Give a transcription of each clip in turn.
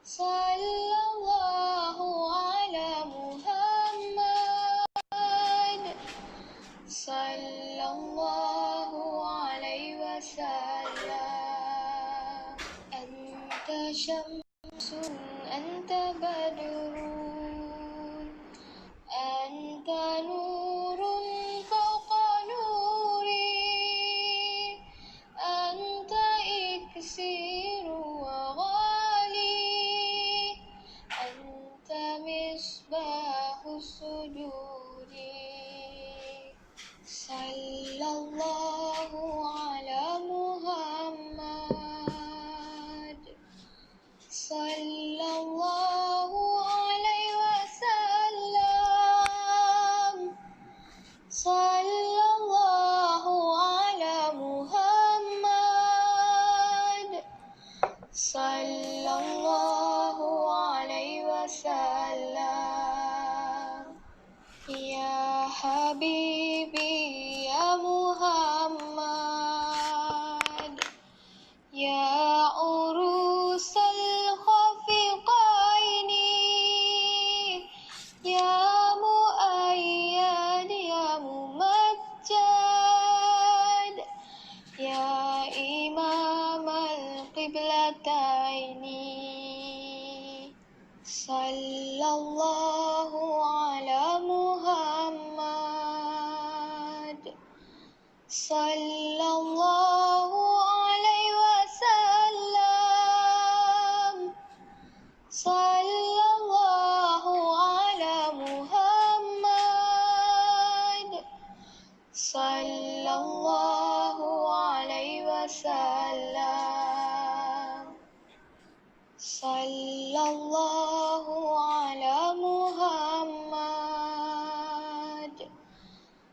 Sallallahu ala Muhammad. Sallallahu alaihi wasallam. Anta syamsun, anta badrun, anta nurun fawqa nuri, anta iksiru wa ghali, anta misbahus suduri. Sallallahu ala Muhammad. Sallallahu alaihi wasallam. Sallallahu ala Muhammad. Sallallahu alaihi wasallam. Ya Habibi ya Muhammad, ya urusal khafiqaini, ya muayyad ya mumajjad, ya imam al-qiblataini. Sallallahu ala Muhammad. Sallallahu alaihi wasallam. Sallallahu ala Muhammad. Sallallahu alaihi wasallam. Sallallahu ala Muhammad.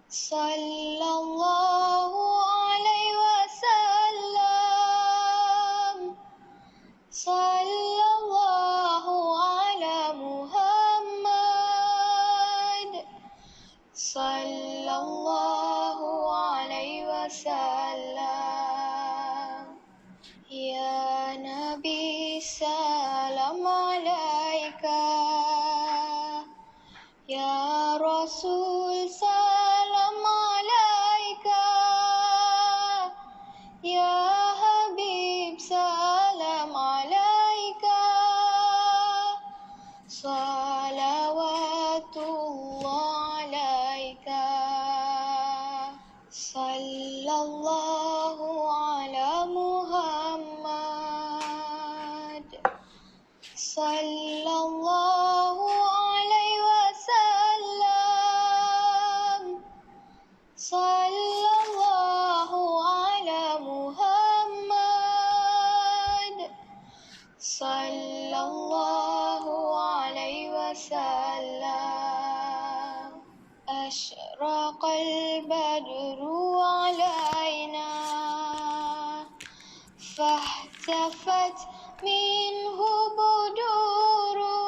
Sallallahu alaihi wasallam. Sallallahu ala Muhammad. Sallallahu alaihi wasallam. Ya Nabi salam alaika, ya Rasul salam alaika, ya Habib salam alaika, salawatullah alaika. Sallallahu ala Muhammad. Sallallahu alaihi wasallam. Sallallahu ala Muhammad. Sallallahu alaihi wasallam. Ashraqal badru alaina, fahtafat minhu buduru,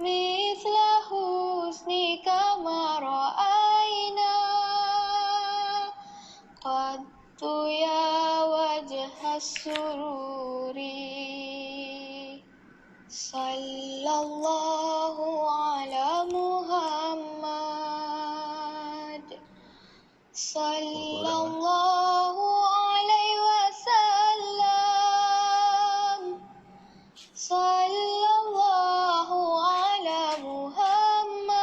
mithla husnika ma ra'ayna, qattu ya wajha sururi. Sallallahu ala Muhammad. Sallallahu alaihi wasallam. Sallallahu ala Muhammad.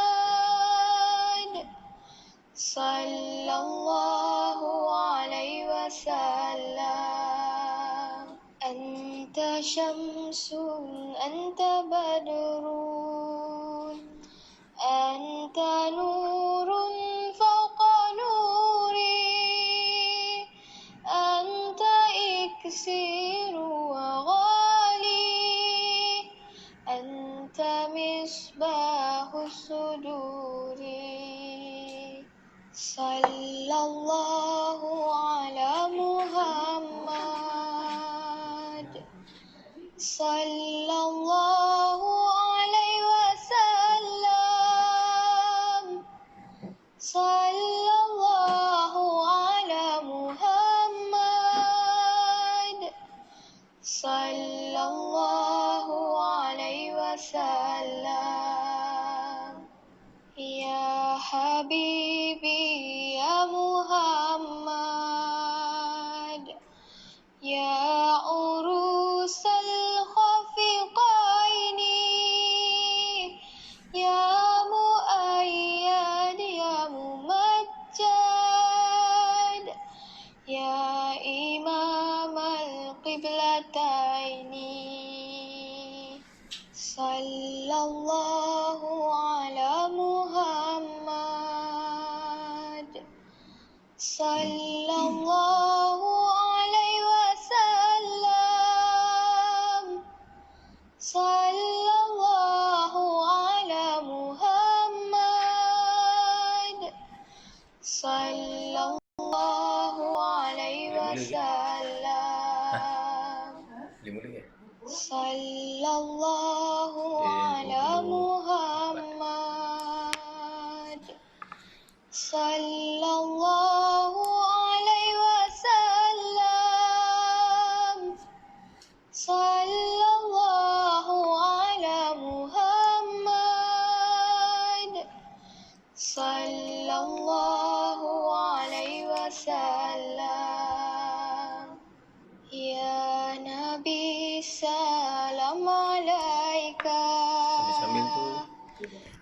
Sallallahu alaihi wasallam. Anta syamsun, anta badrun, anta nurun fawqa nuri, anta iksiru wa ghali, anta misbahus suduri. Sallallahu ala Muhammad. Sallallahu alaihi wasallam. Sallallahu ala Muhammad. Sallallahu sallallahu alaihi wasallam. Ya Habibi ya Muhammad, ya urusal khafiqaini, ya muayyad ya mumajjad, ya imam al-qiblataini. Sallallahu ala Muhammad, sallallahu alaihi wasallam, sallallahu ala Muhammad, sallallahu alaihi wasallam, sallallahu ala Muhammad, sallallahu alaihi wasallam, sallallahu ala Muhammad, sallallahu alaihi wasallam. Ya Nabi salam alaika, Sambil-sambil tu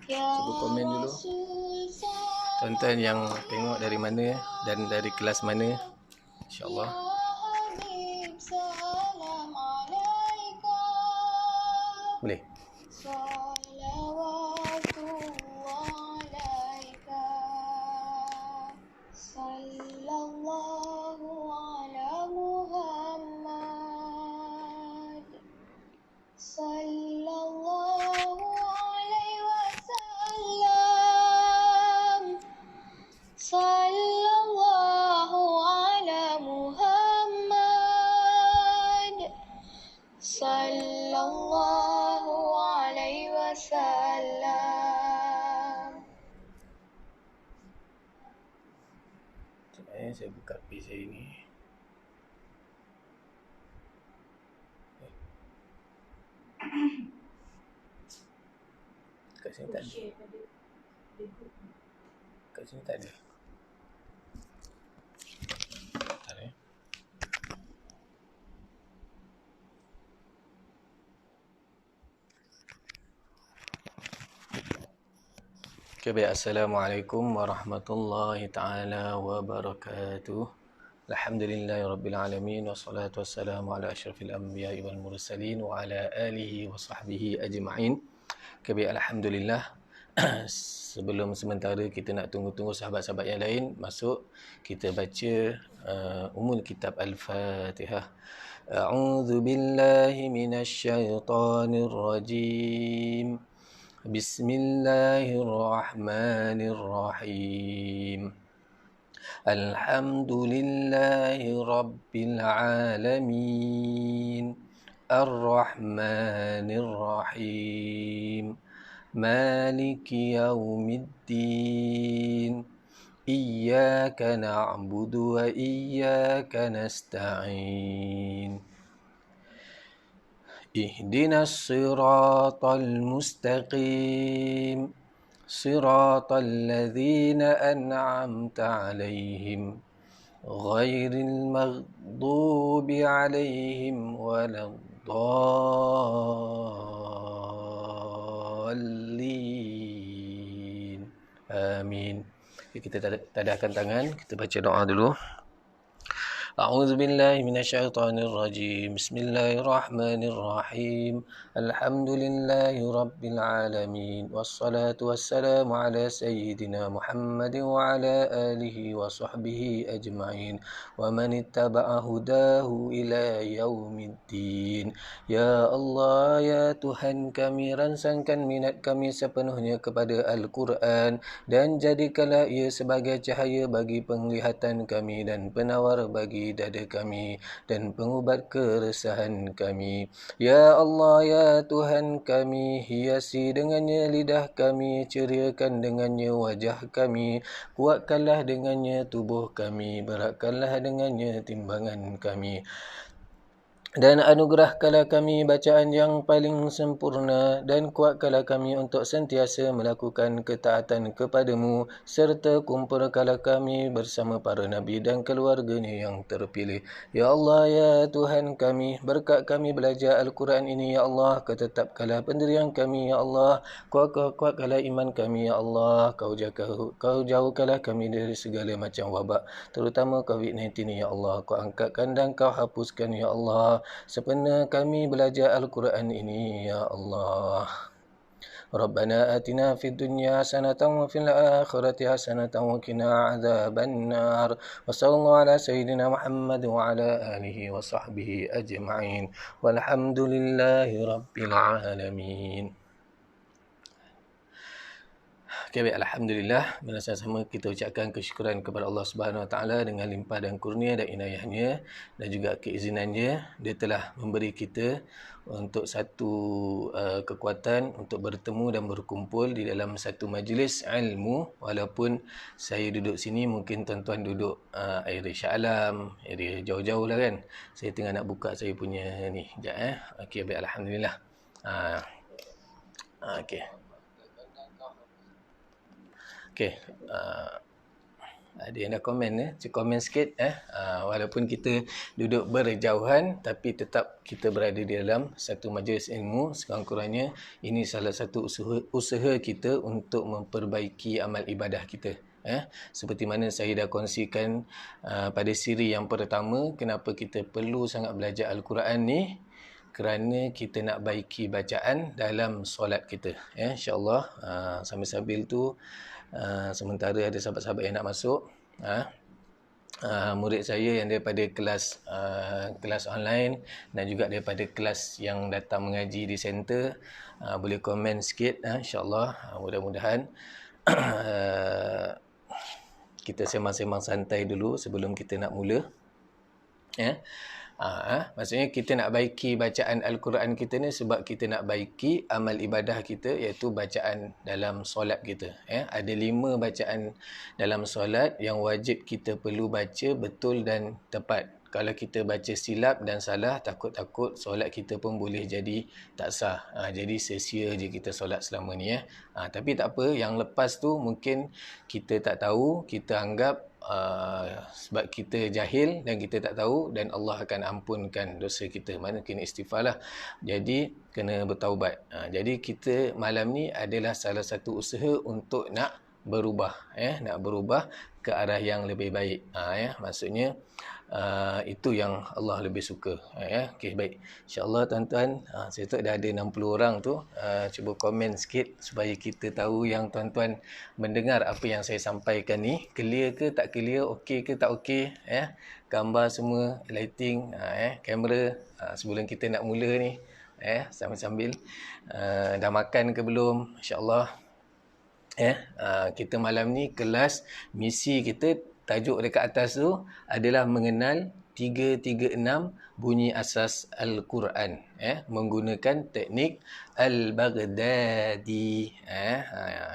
ya cuba komen dulu Rasul salam, tuan-tuan yang tengok dari mana dan dari kelas mana, ya insyaAllah. Habib salam alaika, Boleh? salawatullah alaika, sallallahu ala Muhammad, sallallahu alaihi wasallam, sallallahu ala Muhammad, sallallahu alaihi wasallam. Sekejap saya buka page saya ni. Kat sini tak ada. Kat sini tak ada. Tak ada. Okay, baik. Assalamualaikum warahmatullahi ta'ala wabarakatuh. Alhamdulillahirrabbilalamin. Wassalatu wassalamu ala asyrafil anbiya'i wal mursalin wa ala alihi wa sahbihi ajma'in. Okay, baik. Alhamdulillah. Sebelum sementara kita nak tunggu-tunggu sahabat-sahabat yang lain masuk, kita baca umul kitab Al-Fatihah. A'udzu billahi minasy syaithanir rajim. Bismillahirrahmanirrahim. Alhamdulillahi rabbil alamin. Ar-Rahmanir Rahim. Maliki yaumiddin. Iyyaka na'budu wa iyyaka nasta'in. Ihdinas siratal mustaqim. Siratal ladzina an'amta 'alaihim ghairil maghdubi 'alaihim waladdallin. Amin. Kita tadahkan tangan, kita baca doa dulu. A'udzu billahi minasyaitonir rajim. Bismillahirrahmanirrahim. Alhamdulillahi rabbil alamin. Wassalatu wassalamu ala sayyidina Muhammadin wa ala alihi wa sahbihi ajma'in. Wa man ittaba'a hudahu ila yaumiddin. Ya Allah, ya Tuhan kami, rangsangkan minat kami sepenuhnya kepada Al-Quran dan jadikanlah ia sebagai cahaya bagi penglihatan kami dan penawar bagi dada kami dan pengubat keresahan kami. Ya Allah, ya Tuhan kami, hiasi dengannya lidah kami, ceriakan dengannya wajah kami, kuatkanlah dengannya tubuh kami, beratkanlah dengannya timbangan kami. Dan anugerahkanlah kami bacaan yang paling sempurna dan kuatkanlah kami untuk sentiasa melakukan ketaatan kepadamu serta kumpulkanlah kami bersama para nabi dan keluarganya yang terpilih. Ya Allah, ya Tuhan kami, berkat kami belajar Al-Quran ini, ya Allah, ketetapkanlah pendirian kami, ya Allah, kuatkanlah iman kami, ya Allah, kau jauhkanlah kami dari segala macam wabak, terutama COVID-19 ni, ya Allah, kau angkatkan dan kau hapuskan, ya Allah, sempena kami belajar Al-Quran ini, ya Allah. Rabbana atina fid dunya hasanatan wa fil akhirati hasanatan wa qina adzaban nar. Wa sallallahu ala sayyidina Muhammad wa ala alihi wa sahbihi ajma'in. Walhamdulillahi rabbil alamin. Okay, baik, alhamdulillah, bersama-sama kita ucapkan kesyukuran kepada Allah Subhanahu Wa Taala dengan limpah dan kurnia dan inayahnya dan juga keizinannya. Dia telah memberi kita untuk satu kekuatan untuk bertemu dan berkumpul di dalam satu majlis ilmu. Walaupun saya duduk sini, mungkin tuan-tuan duduk area Shah Alam, area jauh-jauh lah kan. Saya tengah nak buka saya punya ni. Sekejap Okey, baik, alhamdulillah. Okey. Okey, ada yang dah komen komen sikit walaupun kita duduk berjauhan tapi tetap kita berada di dalam satu majlis ilmu. Sekurang-kurangnya ini salah satu usaha kita untuk memperbaiki amal ibadah kita. Seperti mana saya dah kongsikan pada siri yang pertama, kenapa kita perlu sangat belajar Al-Quran ni, kerana kita nak baiki bacaan dalam solat kita. InsyaAllah sambil-sambil tu sementara ada sahabat-sahabat yang nak masuk, murid saya yang daripada kelas online dan juga daripada kelas yang datang mengaji di center, boleh komen sikit, insyaAllah. Mudah-mudahan kita sembang-sembang santai dulu sebelum kita nak mula. Maksudnya kita nak baiki bacaan Al-Quran kita ni sebab kita nak baiki amal ibadah kita, iaitu bacaan dalam solat kita. Ada 5 bacaan dalam solat yang wajib kita perlu baca betul dan tepat. Kalau kita baca silap dan salah, takut-takut solat kita pun boleh jadi tak sah. Jadi sia-sia je kita solat selama ni. Tapi tak apa, yang lepas tu mungkin kita tak tahu, kita anggap sebab kita jahil dan kita tak tahu, dan Allah akan ampunkan dosa kita. Mana kena istighfar lah. Jadi kena bertaubat. Jadi kita malam ni adalah salah satu usaha untuk nak berubah, nak berubah ke arah yang lebih baik. Maksudnya itu yang Allah lebih suka. Okey, baik. InsyaAllah tuan-tuan, saya tahu dah ada 60 orang tu. Cuba komen sikit supaya kita tahu yang tuan-tuan mendengar apa yang saya sampaikan ni. Clear ke tak clear, okey ke tak okey, gambar semua, lighting, kamera, sebelum kita nak mula ni, sambil-sambil dah makan ke belum, insyaAllah. Kita malam ni kelas misi kita, tajuk dekat atas tu adalah mengenal 336 bunyi asas Al-Quran, menggunakan teknik Al-Baghdadi.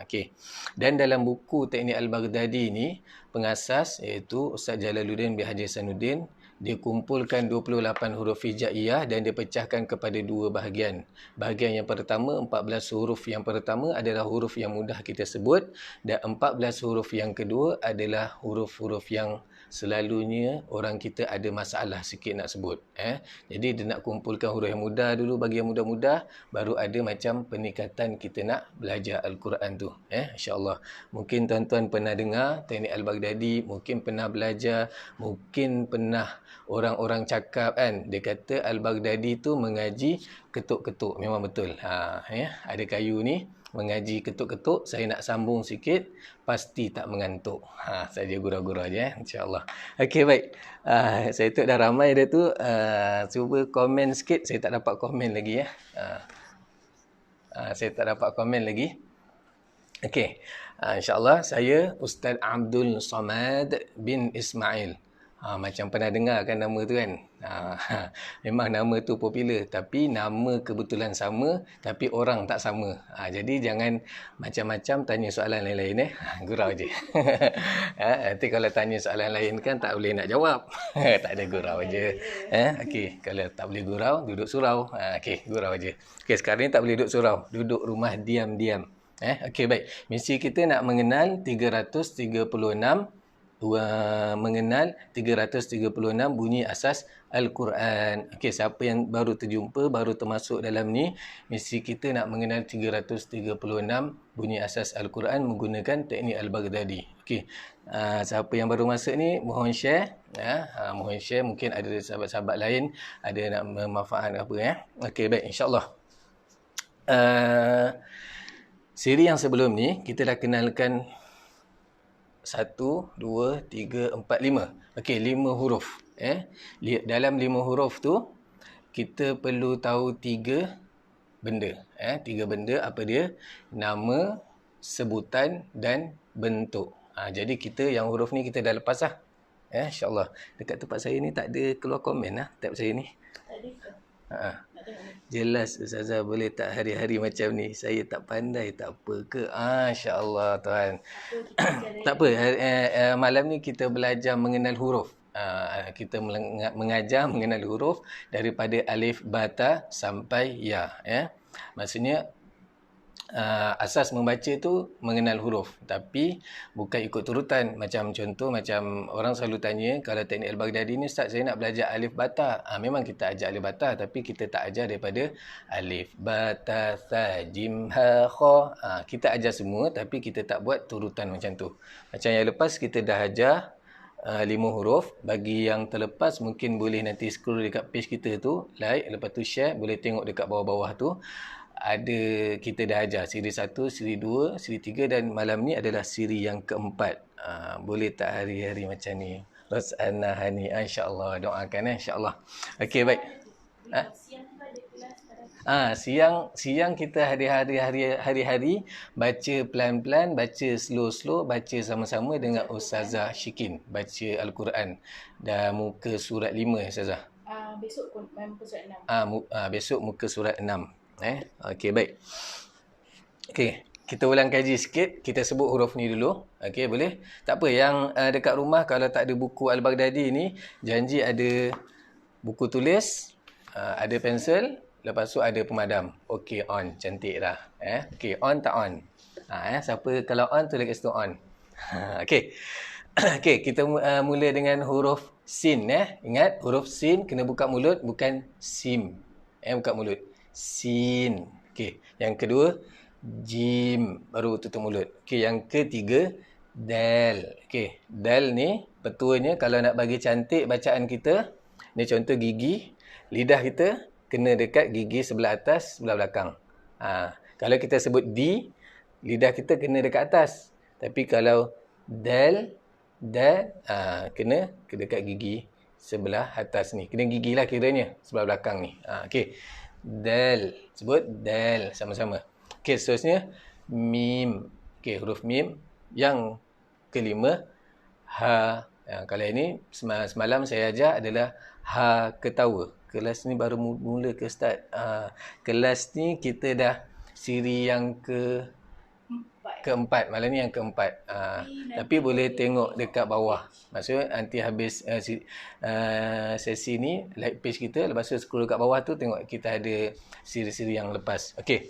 Okey. Dan dalam buku teknik Al-Baghdadi ni, pengasas iaitu Ustaz Jalaluddin bin Haji Hasanuddin, dia kumpulkan 28 huruf hijaiyah dan dia pecahkan kepada 2 bahagian. Bahagian yang pertama, 14 huruf yang pertama adalah huruf yang mudah kita sebut, dan 14 huruf yang kedua adalah huruf-huruf yang selalunya orang kita ada masalah sikit nak sebut. Jadi dia nak kumpulkan huruf yang mudah dulu, bagi yang mudah-mudah, baru ada macam peningkatan kita nak belajar Al-Quran tu. InsyaAllah. Mungkin tuan-tuan pernah dengar teknik Al-Baghdadi, mungkin pernah belajar, mungkin pernah orang-orang cakap kan, dia kata Al-Baghdadi tu mengaji ketuk-ketuk. Memang betul. Ada kayu ni, mengaji ketuk-ketuk. Saya nak sambung sikit, pasti tak mengantuk. Saja gurau-gurau je, insyaAllah. Okey, baik. Saya tahu dah ramai dah tu. Cuba komen sikit. Saya tak dapat komen lagi. Saya tak dapat komen lagi. Okey. InsyaAllah, saya Ustaz Abdul Samad bin Ismail. Macam pernah dengar kan nama tu kan. Memang nama tu popular, tapi nama kebetulan sama tapi orang tak sama. Jadi jangan macam-macam tanya soalan lain-lain gurau je. Nanti kalau tanya soalan lain kan tak boleh nak jawab. Tak ada, gurau je. Okey, kalau tak boleh gurau, duduk surau. Okey, gurau je. Okey, sekarang ni tak boleh duduk surau, duduk rumah diam-diam. Okey, baik. Misi kita nak mengenal 336 bunyi asas Al-Quran. Okey, siapa yang baru terjumpa, baru termasuk dalam ni, misi kita nak mengenal 336 bunyi asas Al-Quran menggunakan teknik Al-Baghdadi. Okey. Siapa yang baru masuk ni, mohon share. Mohon share, mungkin ada sahabat-sahabat lain ada nak memanfaat apa Okey, baik, insya-Allah. Siri yang sebelum ni kita dah kenalkan 1, 2, 3, 4, 5. Okey, 5 huruf. Dalam 5 huruf tu, kita perlu tahu 3 benda. 3 benda, apa dia? Nama, sebutan dan bentuk. Jadi kita yang huruf ni kita dah lepas lah. InsyaAllah. Dekat tempat saya ni tak ada keluar komen tab saya ni. Tak ada ke? Jelas Ustazah, boleh tak hari-hari macam ni? Saya tak pandai, tak apa ke? InsyaAllah Tuhan. Tak apa, malam ni kita belajar mengenal huruf. Kita mengajar mengenal huruf daripada alif, bata sampai ya. Maksudnya asas membaca tu mengenal huruf, tapi bukan ikut turutan. Macam contoh, macam orang selalu tanya, kalau teknik Al-Baghdadi ni, Ustaz saya nak belajar alif bata. Memang kita ajar alif bata, tapi kita tak ajar daripada alif bata tha jim ha kha. Kita ajar semua, tapi kita tak buat turutan macam tu. Macam yang lepas kita dah ajar 5 huruf. Bagi yang terlepas, mungkin boleh nanti scroll dekat page kita tu, like, lepas tu share, boleh tengok dekat bawah-bawah tu. Ada, kita dah ajar siri 1, siri 2, siri 3 dan malam ni adalah siri yang keempat. Boleh tak hari-hari macam ni? Rosana Hani, insya-Allah, doakan insya-Allah. Okey, baik. Siang kita hari-hari baca pelan-pelan, baca slow-slow, baca sama-sama dengan Ustazah Syikin, baca Al-Quran dan muka surat 5 Ustazah. Besok muka surat 6. Besok muka surat 6. Okey, baik. Okey, kita ulang kaji sikit. Kita sebut huruf ni dulu. Okey, boleh? Tak apa, yang dekat rumah kalau tak ada buku Al-Baghdadi ni, janji ada buku tulis, ada pensel, lepas tu ada pemadam. Okey, on. Cantik dah. Okey, on tak on? Siapa kalau on tu dekat situ on. Okey. Okey, kita mula dengan huruf sin. Ingat, huruf sin kena buka mulut, bukan sim. Buka mulut. Sin. Okey, yang kedua jim, baru tutup mulut. Okey, yang ketiga dal. Okey, dal ni petuanya kalau nak bagi cantik bacaan kita, ni contoh gigi, lidah kita kena dekat gigi sebelah atas, sebelah belakang. Kalau kita sebut di, lidah kita kena dekat atas. Tapi kalau dal, kena dekat gigi sebelah atas ni. Kena gigi lah kiranya, sebelah belakang ni. Okey. Dal. Sebut dal sama-sama. Okey, seterusnya mim. Okey, huruf mim. Yang kelima ha. Kalau ini semalam saya ajar adalah ha ketawa. Kelas ni baru mula ke Ustaz? Kelas ni kita dah siri yang keempat. Malam ni yang keempat. Tapi boleh tengok dekat bawah. Maksudnya nanti habis sesi ni, like page kita, lepas tu scroll dekat bawah tu, tengok kita ada siri-siri yang lepas. Okey.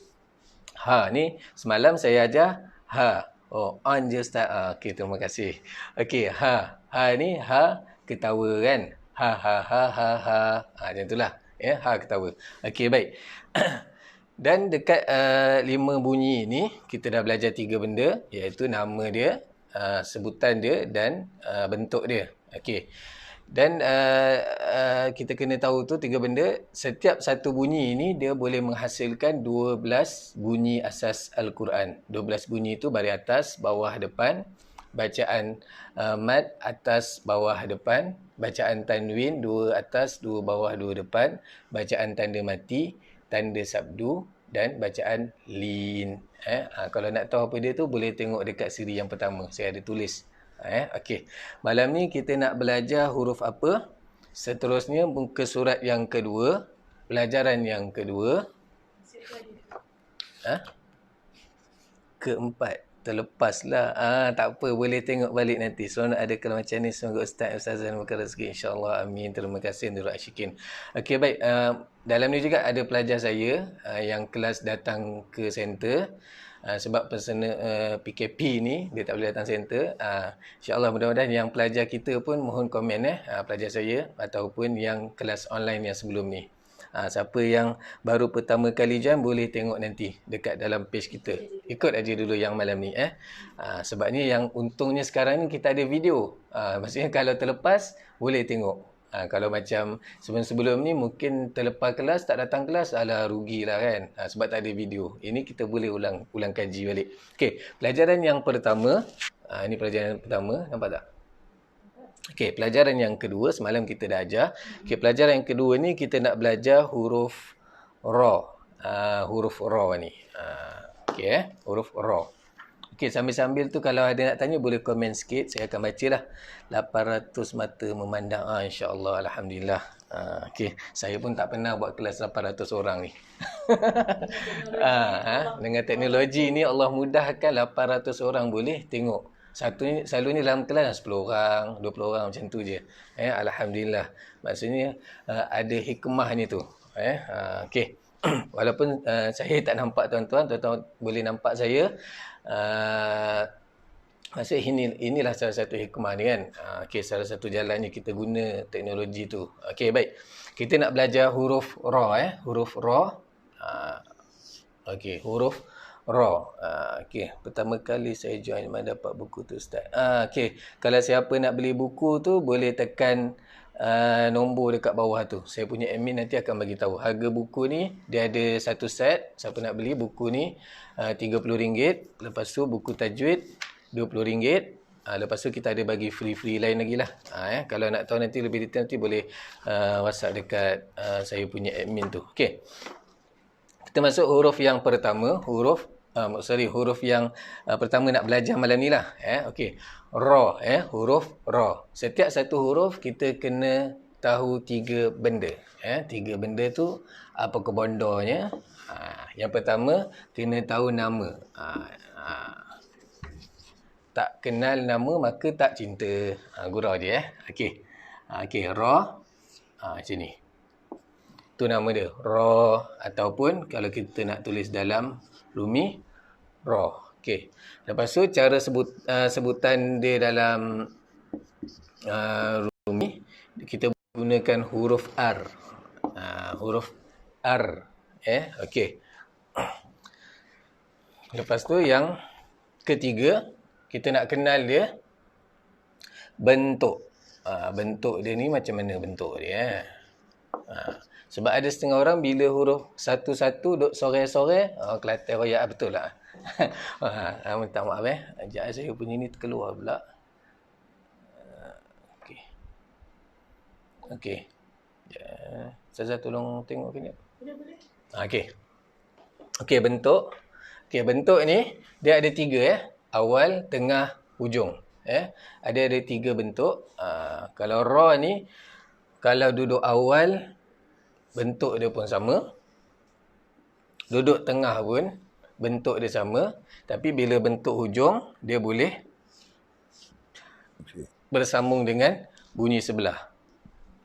Ha ni semalam saya ajar ha. Oh, on je Ustaz. Okey, terima kasih. Okey, ha. Ha ni ha ketawa kan? Ha ha ha ha ha. Macam itulah. Ha ketawa. Okey, baik. Dan dekat 5 bunyi ni, kita dah belajar 3 benda, iaitu nama dia, sebutan dia dan bentuk dia. Okey. Dan kita kena tahu tu 3 benda. Setiap satu bunyi ni, dia boleh menghasilkan 12 bunyi asas Al-Quran. 12 bunyi tu baris atas, bawah, depan. Bacaan mad atas, bawah, depan. Bacaan tanwin, 2 atas, 2 bawah, 2 depan. Bacaan tanda mati, tanda sabdu dan bacaan lin. Kalau nak tahu apa dia tu, boleh tengok dekat siri yang pertama. Saya ada tulis Okey. Malam ni kita nak belajar huruf apa? Seterusnya muka surat yang kedua, pelajaran yang kedua. Keempat. Terlepaslah. Tak apa, boleh tengok balik nanti. Seronok ada kalau macam ni. Semoga Ustazah muka rezeki. InsyaAllah. Amin. Terima kasih. Nurul Asyikin. Okey, baik. Dalam ni juga ada pelajar saya yang kelas datang ke center. Sebab personal PKP ni, dia tak boleh datang center. InsyaAllah mudah-mudahan yang pelajar kita pun mohon komen pelajar saya ataupun yang kelas online yang sebelum ni. Siapa yang baru pertama kali join boleh tengok nanti dekat dalam page kita. Ikut aja dulu yang malam ni. Sebab ni yang untungnya sekarang ni kita ada video. Maksudnya kalau terlepas boleh tengok. Kalau macam sebelum-sebelum ni mungkin terlepas kelas, tak datang kelas, alah rugilah kan. Sebab tak ada video. Ini kita boleh ulang kaji balik. Okey, pelajaran yang pertama. Ini pelajaran yang pertama, nampak tak? Okey, pelajaran yang kedua, semalam kita dah ajar. Okey, pelajaran yang kedua ni kita nak belajar huruf ra. Huruf ra ni. Okey, huruf ra. Okey, sambil-sambil tu kalau ada nak tanya boleh komen sikit. Saya akan bacalah. 800 mata memandang. InsyaAllah, alhamdulillah. Okey, saya pun tak pernah buat kelas 800 orang ni. Dengan teknologi ni Allah mudahkan 800 orang boleh tengok. Selalunya dalam kelas 10 orang, 20 orang macam tu je. Alhamdulillah. Maksudnya ada hikmahnya tu. Okey. Walaupun saya tak nampak tuan-tuan boleh nampak saya. Maksudnya inilah salah satu hikmah ni kan. Okey, salah satu jalannya kita guna teknologi tu. Okey, baik. Kita nak belajar huruf ra. Huruf ra. Okey, huruf ra. Okey, pertama kali saya join mana dapat buku tu Ustaz. Okey, kalau siapa nak beli buku tu boleh tekan nombor dekat bawah tu. Saya punya admin nanti akan bagi tahu. Harga buku ni dia ada satu set. Siapa nak beli buku ni RM30. Lepas tu buku tajwid RM20. Lepas tu kita ada bagi free lain lagi lah. Kalau nak tahu nanti lebih detail nanti boleh WhatsApp dekat saya punya admin tu. Okey. Kita masuk huruf yang pertama, huruf yang pertama nak belajar malam ni lah. Okey. Ra, huruf ra. Setiap satu huruf kita kena tahu 3 benda. 3 benda tu apa kebondornya? Yang pertama kena tahu nama. Tak kenal nama maka tak cinta. Gurau je Okey. Okey, ra. Macam ni. Tu nama dia, ra, ataupun kalau kita nak tulis dalam Rumi, ra. Okey. Lepas tu cara sebutan dia dalam Rumi, kita gunakan huruf R. Huruf R. Okey. Lepas tu yang ketiga, kita nak kenal dia bentuk. Bentuk dia ni macam mana bentuk dia? Sebab ada setengah orang bila huruf satu-satu duk sore-sore, Kelantan royak betul lah. Minta maaf Sekejap saya punya ni terkeluar pula. Okey. Okey. Ustazah tolong tengok kejap. Boleh. Okey. Okey, bentuk. Okey, bentuk ni dia ada 3 awal, tengah, hujung. Ada 3 bentuk. Kalau ra ni kalau duduk awal bentuk dia pun sama. Duduk tengah pun bentuk dia sama. Tapi bila bentuk hujung, dia boleh bersambung dengan bunyi sebelah.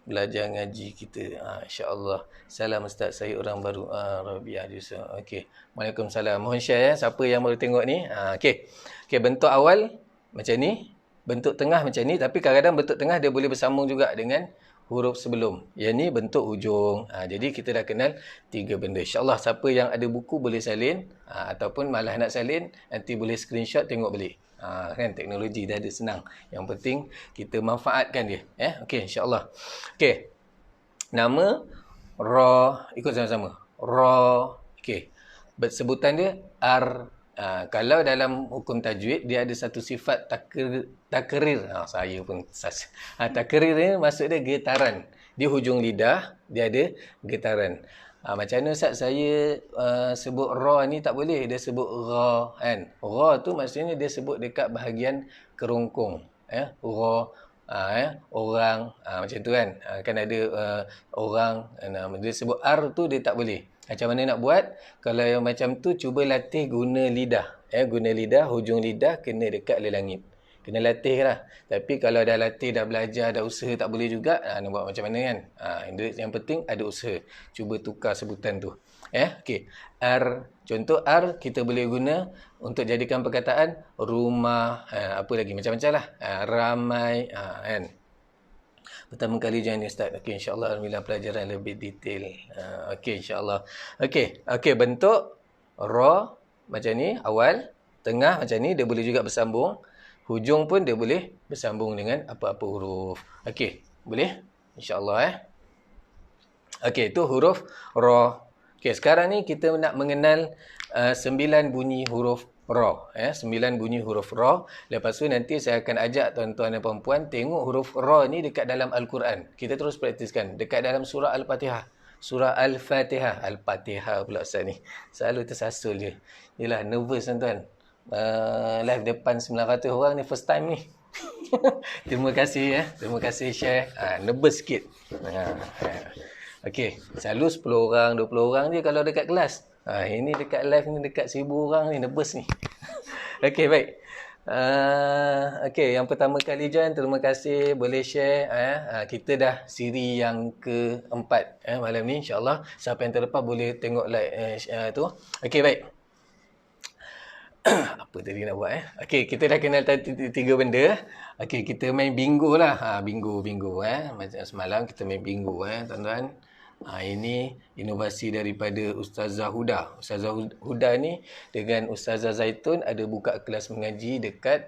Belajar ngaji kita. InsyaAllah. Salam Ustaz, saya orang baru. Rabiah Yusuf. Okey. Waalaikumsalam. Mohon share siapa yang baru tengok ni. Okey. Okey, bentuk awal macam ni. Bentuk tengah macam ni. Tapi kadang-kadang bentuk tengah dia boleh bersambung juga dengan huruf sebelum. Yang ni bentuk hujung. Jadi kita dah kenal 3 benda. InsyaAllah siapa yang ada buku boleh salin. Ataupun malah nak salin, nanti boleh screenshot tengok balik. Kan teknologi dah ada senang. Yang penting kita manfaatkan dia. Okey, insyaAllah. Okey. Nama ra, ikut sama-sama. Ra. Okey. Sebutan dia ar. Kalau dalam hukum tajwid dia ada satu sifat takrir. Saya pun takrir ni maksud dia getaran. Di hujung lidah dia ada getaran. Macam mana Ustaz saya sebut ra ni tak boleh, dia sebut ra kan. Ra tu maksudnya dia sebut dekat bahagian kerongkong. orang, macam tu kan. Kan ada orang, dia sebut ar tu dia tak boleh. Macam mana nak buat? Kalau yang macam tu, cuba latih guna lidah. Guna lidah, hujung lidah kena dekat le langit. Kena latih lah. Tapi kalau dah latih, dah belajar, dah usaha tak boleh juga, nak buat macam mana kan? Yang penting ada usaha. Cuba tukar sebutan tu. Okey. R, contoh R kita boleh guna untuk jadikan perkataan rumah, apa lagi, macam-macam lah. Ramai, kan? Pertama kali join ni Ustaz. Okey, insya-Allah alhamdulillah pelajaran lebih detail. Okey, insya-Allah. Okey, bentuk ra macam ni, awal, tengah macam ni, dia boleh juga bersambung. Hujung pun dia boleh bersambung dengan apa-apa huruf. Okey, boleh? Insya-Allah Okey, itu huruf ra. Okey, sekarang ni kita nak mengenal 9 bunyi huruf ra. 9 bunyi huruf ra. Lepas tu nanti saya akan ajak tuan-tuan dan puan-puan tengok huruf ra ni dekat dalam Al-Quran. Kita terus praktiskan dekat dalam surah Al-Fatihah. Surah Al-Fatihah. Al-Fatihah pula Ustaz ni. Selalu tersasul je. Yelah, nervous tuan-tuan. Live depan 900 orang ni first time ni. Terima kasih Terima kasih share. Nervous sikit. Okey, selalu 10 orang, 20 orang je kalau dekat kelas. Ini dekat live ni dekat 1000 orang ni, nervous ni. Okey, baik. Okey, yang pertama kali join, terima kasih, boleh share. Kita dah siri yang keempat malam ni, insya-Allah. Siapa yang terlepas boleh tengok live tu. Okey, baik. Apa tadi nak buat Okey, kita dah kenal tiga benda. Okey, kita main bingo lah. Bingo. Macam semalam kita main bingo tuan-tuan. Ini inovasi daripada Ustazah Huda. Ustazah Huda ni dengan Ustazah Zaitun ada buka kelas mengaji dekat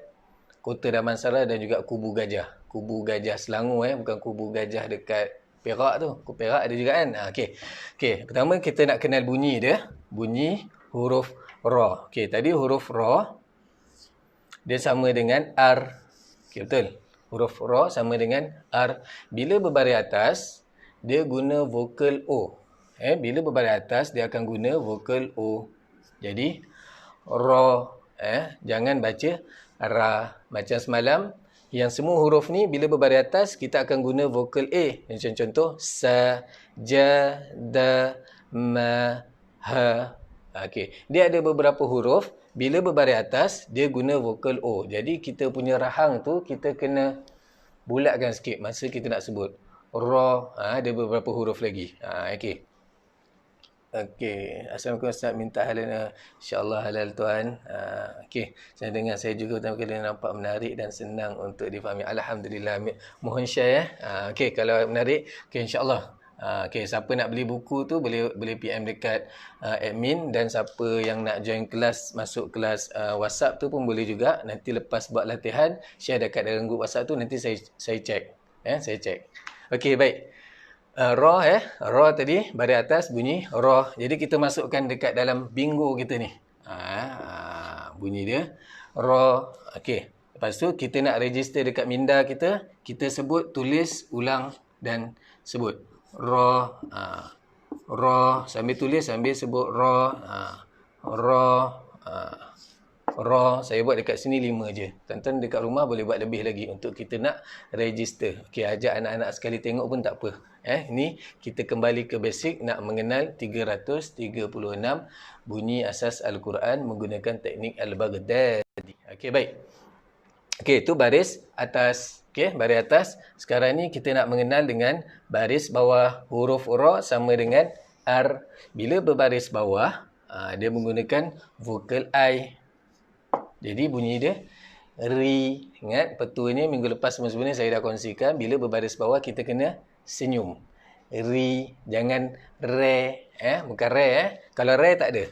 Kota Damansara dan juga Kubu Gajah. Kubu Gajah Selangor bukan Kubu Gajah dekat Perak tu. Kubu Perak ada juga kan. Okey, pertama kita nak kenal bunyi dia. Bunyi huruf ra. Okey, tadi huruf ra dia sama dengan R. Okey, betul. Huruf ra sama dengan R. Bila berbaris atas, dia guna vokal O. Bila berbaris atas, dia akan guna vokal O. Jadi, ra. Jangan baca ra. Macam semalam, yang semua huruf ni, bila berbaris atas, kita akan guna vokal A. Macam contoh, sa, ja, da, ma, ha. Okey. Dia ada beberapa huruf. Bila berbaris atas, dia guna vokal O. Jadi, kita punya rahang tu, kita kena bulatkan sikit masa kita nak sebut. Ra, ada beberapa huruf lagi. Okey. Assalamualaikum Ustaz, minta halal. InsyaAllah halal tuan. Okey. Saya dengar, saya juga pertama kali nampak menarik dan senang untuk difahami. Alhamdulillah. Mohon share Okey, kalau menarik, insyaAllah. Okey, siapa nak beli buku tu boleh PM dekat admin, dan siapa yang nak join kelas, masuk kelas WhatsApp tu pun boleh juga. Nanti lepas buat latihan, share dekat dalam grup WhatsApp tu, nanti saya check. Saya check. Okey, baik. Ra Ra tadi baris atas bunyi ra. Jadi kita masukkan dekat dalam bingo kita ni. Bunyi dia ra. Okey. Lepas tu kita nak register dekat minda kita, kita sebut, tulis, ulang dan sebut. Ra. Ra sambil tulis, sambil sebut ra. Ra. Ra, saya buat dekat sini 5 je. Tuan-tuan dekat rumah boleh buat lebih lagi untuk kita nak register. Okey, ajak anak-anak sekali tengok pun tak apa. Ni kita kembali ke basic, nak mengenal 336 bunyi asas Al-Quran menggunakan teknik Al-Baghdadi. Okey, baik. Okey, itu baris atas. Okey, baris atas. Sekarang ni kita nak mengenal dengan baris bawah. Huruf ra sama dengan R. Bila berbaris bawah, dia menggunakan vokal I. Jadi bunyi dia ri. Ingat petua ni minggu lepas sebenarnya saya dah kongsikan. Bila berbaris bawah kita kena senyum. Ri. Jangan re. Bukan re. Kalau re tak ada.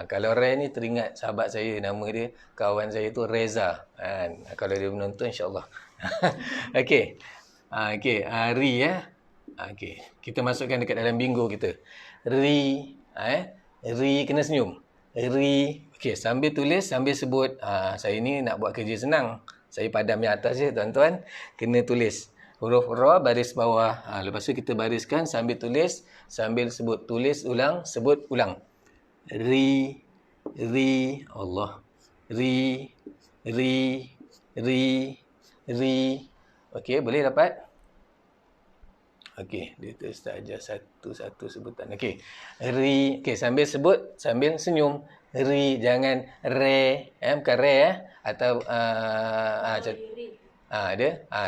Kalau re ni teringat sahabat saya, nama dia, kawan saya tu Reza. Kalau dia menonton insyaAllah. Okey. Ri Okey. Kita masukkan dekat dalam bingo kita. Ri. Ri kena senyum. Ri. Okey, sambil tulis, sambil sebut. Saya ni nak buat kerja senang. Saya padam yang atas je, tuan-tuan. Kena tulis. Huruf ra, baris bawah. Lepas tu kita bariskan sambil tulis, sambil sebut. Tulis ulang, sebut ulang. Ri. Ri. Allah. Ri. Ri. Ri. ri. Okey, boleh dapat? Okey, dia tu Ustaz ajar satu-satu sebutan. Okey. Ri. Okey, sambil sebut, sambil senyum. Ri, jangan re. Bukan re atau ada.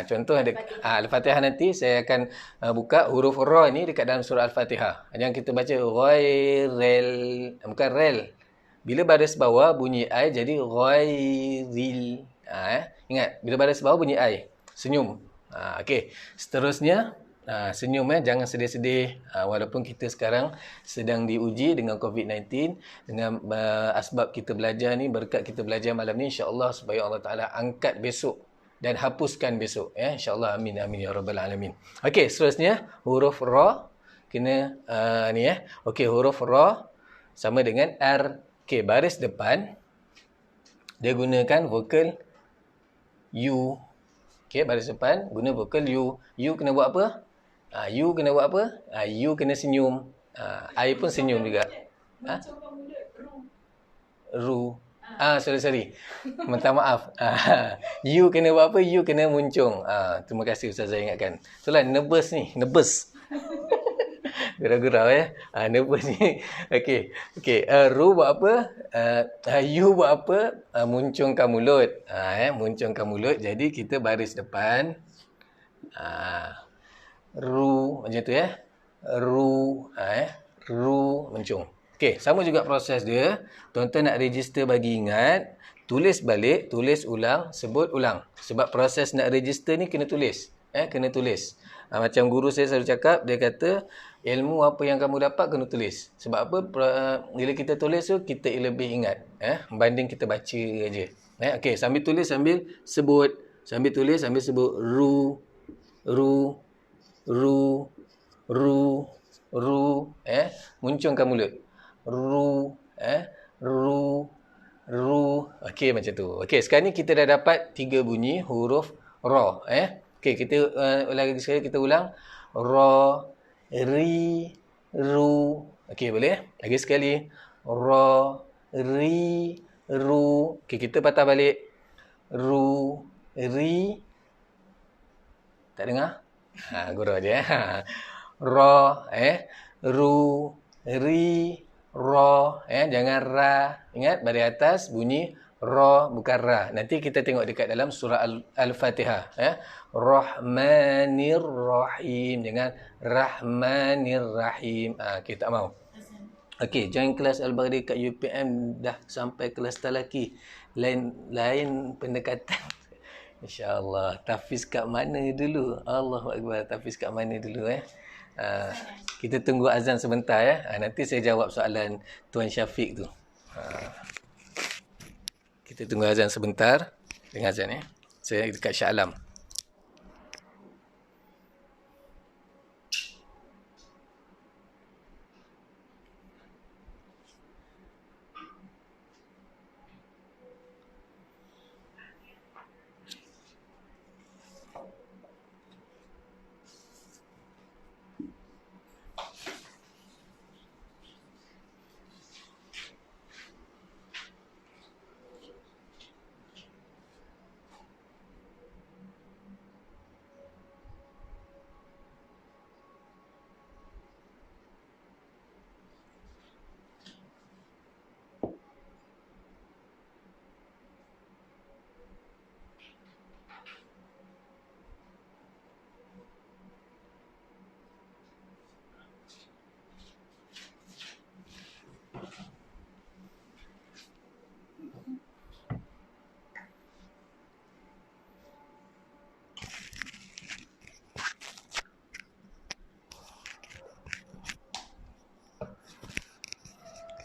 Contoh ada Al-Fatihah nanti saya akan buka huruf ra ni dekat dalam surah Al-Fatihah. Jangan kita baca ghairil, bukan rel. Bila baris bawah bunyi ai jadi ghairil. Ingat, bila baris bawah bunyi ai. Senyum. Okey. Seterusnya senyum jangan sedih-sedih walaupun kita sekarang sedang diuji dengan COVID-19 dengan asbab kita belajar ni, berkat kita belajar malam ni, insya-Allah supaya Allah Taala angkat besok dan hapuskan besok insya-Allah, amin amin ya rabbal alamin. Okey, seterusnya huruf ra kena ni okey, huruf ra sama dengan r. Okey, baris depan dia gunakan vokal u. Okey, baris depan guna vokal u. U kena buat apa? U kena buat apa? U kena senyum. I pun senyum juga. Ru. Sorry. Minta maaf. U kena buat apa? U kena muncung. Terima kasih Ustaz saya ingatkan. Itulah nervous ni. Nervous. Gurau-gurau nervous ni. Okey. Ru buat apa? U buat apa? Muncungkan mulut. Muncungkan mulut. Jadi kita baris depan. Ru macam tu ru ru mencung. Okey, sama juga proses dia. Tuan-tuan nak register bagi ingat, tulis balik, tulis ulang, sebut ulang. Sebab proses nak register ni kena tulis. Kena tulis. Macam guru saya selalu cakap, dia kata ilmu apa yang kamu dapat kena tulis. Sebab apa? Bila kita tulis tu kita lebih ingat berbanding kita baca aja. Okey, sambil tulis sambil sebut. Sambil tulis sambil sebut ru ru ru ru ru muncungkan mulut. Ru ru ru. Okey, macam tu. Okey, sekarang ni kita dah dapat 3 bunyi huruf ra. Okey, kita lagi sekali kita ulang. Ra, ri, ru. Okey, boleh? Lagi sekali. Ra, ri, ru. Okey, kita patah balik. Ru, ri. Tak dengar? Gurau je. Ra, ru, ri, ra. Jangan ra. Ingat, baris atas bunyi ra, bukan ra. Nanti kita tengok dekat dalam surah Al-Fatihah. Rahmanir Rahim. Jangan Rahmanir Rahim. Kita tak mahu. Okey, join kelas Al-Baghdadi kat UPM dah sampai kelas talaki. Lain pendekatan. InsyaAllah. Tafiz kat mana dulu? Allahu Akbar. Tafiz kat mana dulu kita tunggu azan sebentar nanti saya jawab soalan Tuan Syafiq tu. Kita tunggu azan sebentar. Dengar azan saya dekat Shah Alam.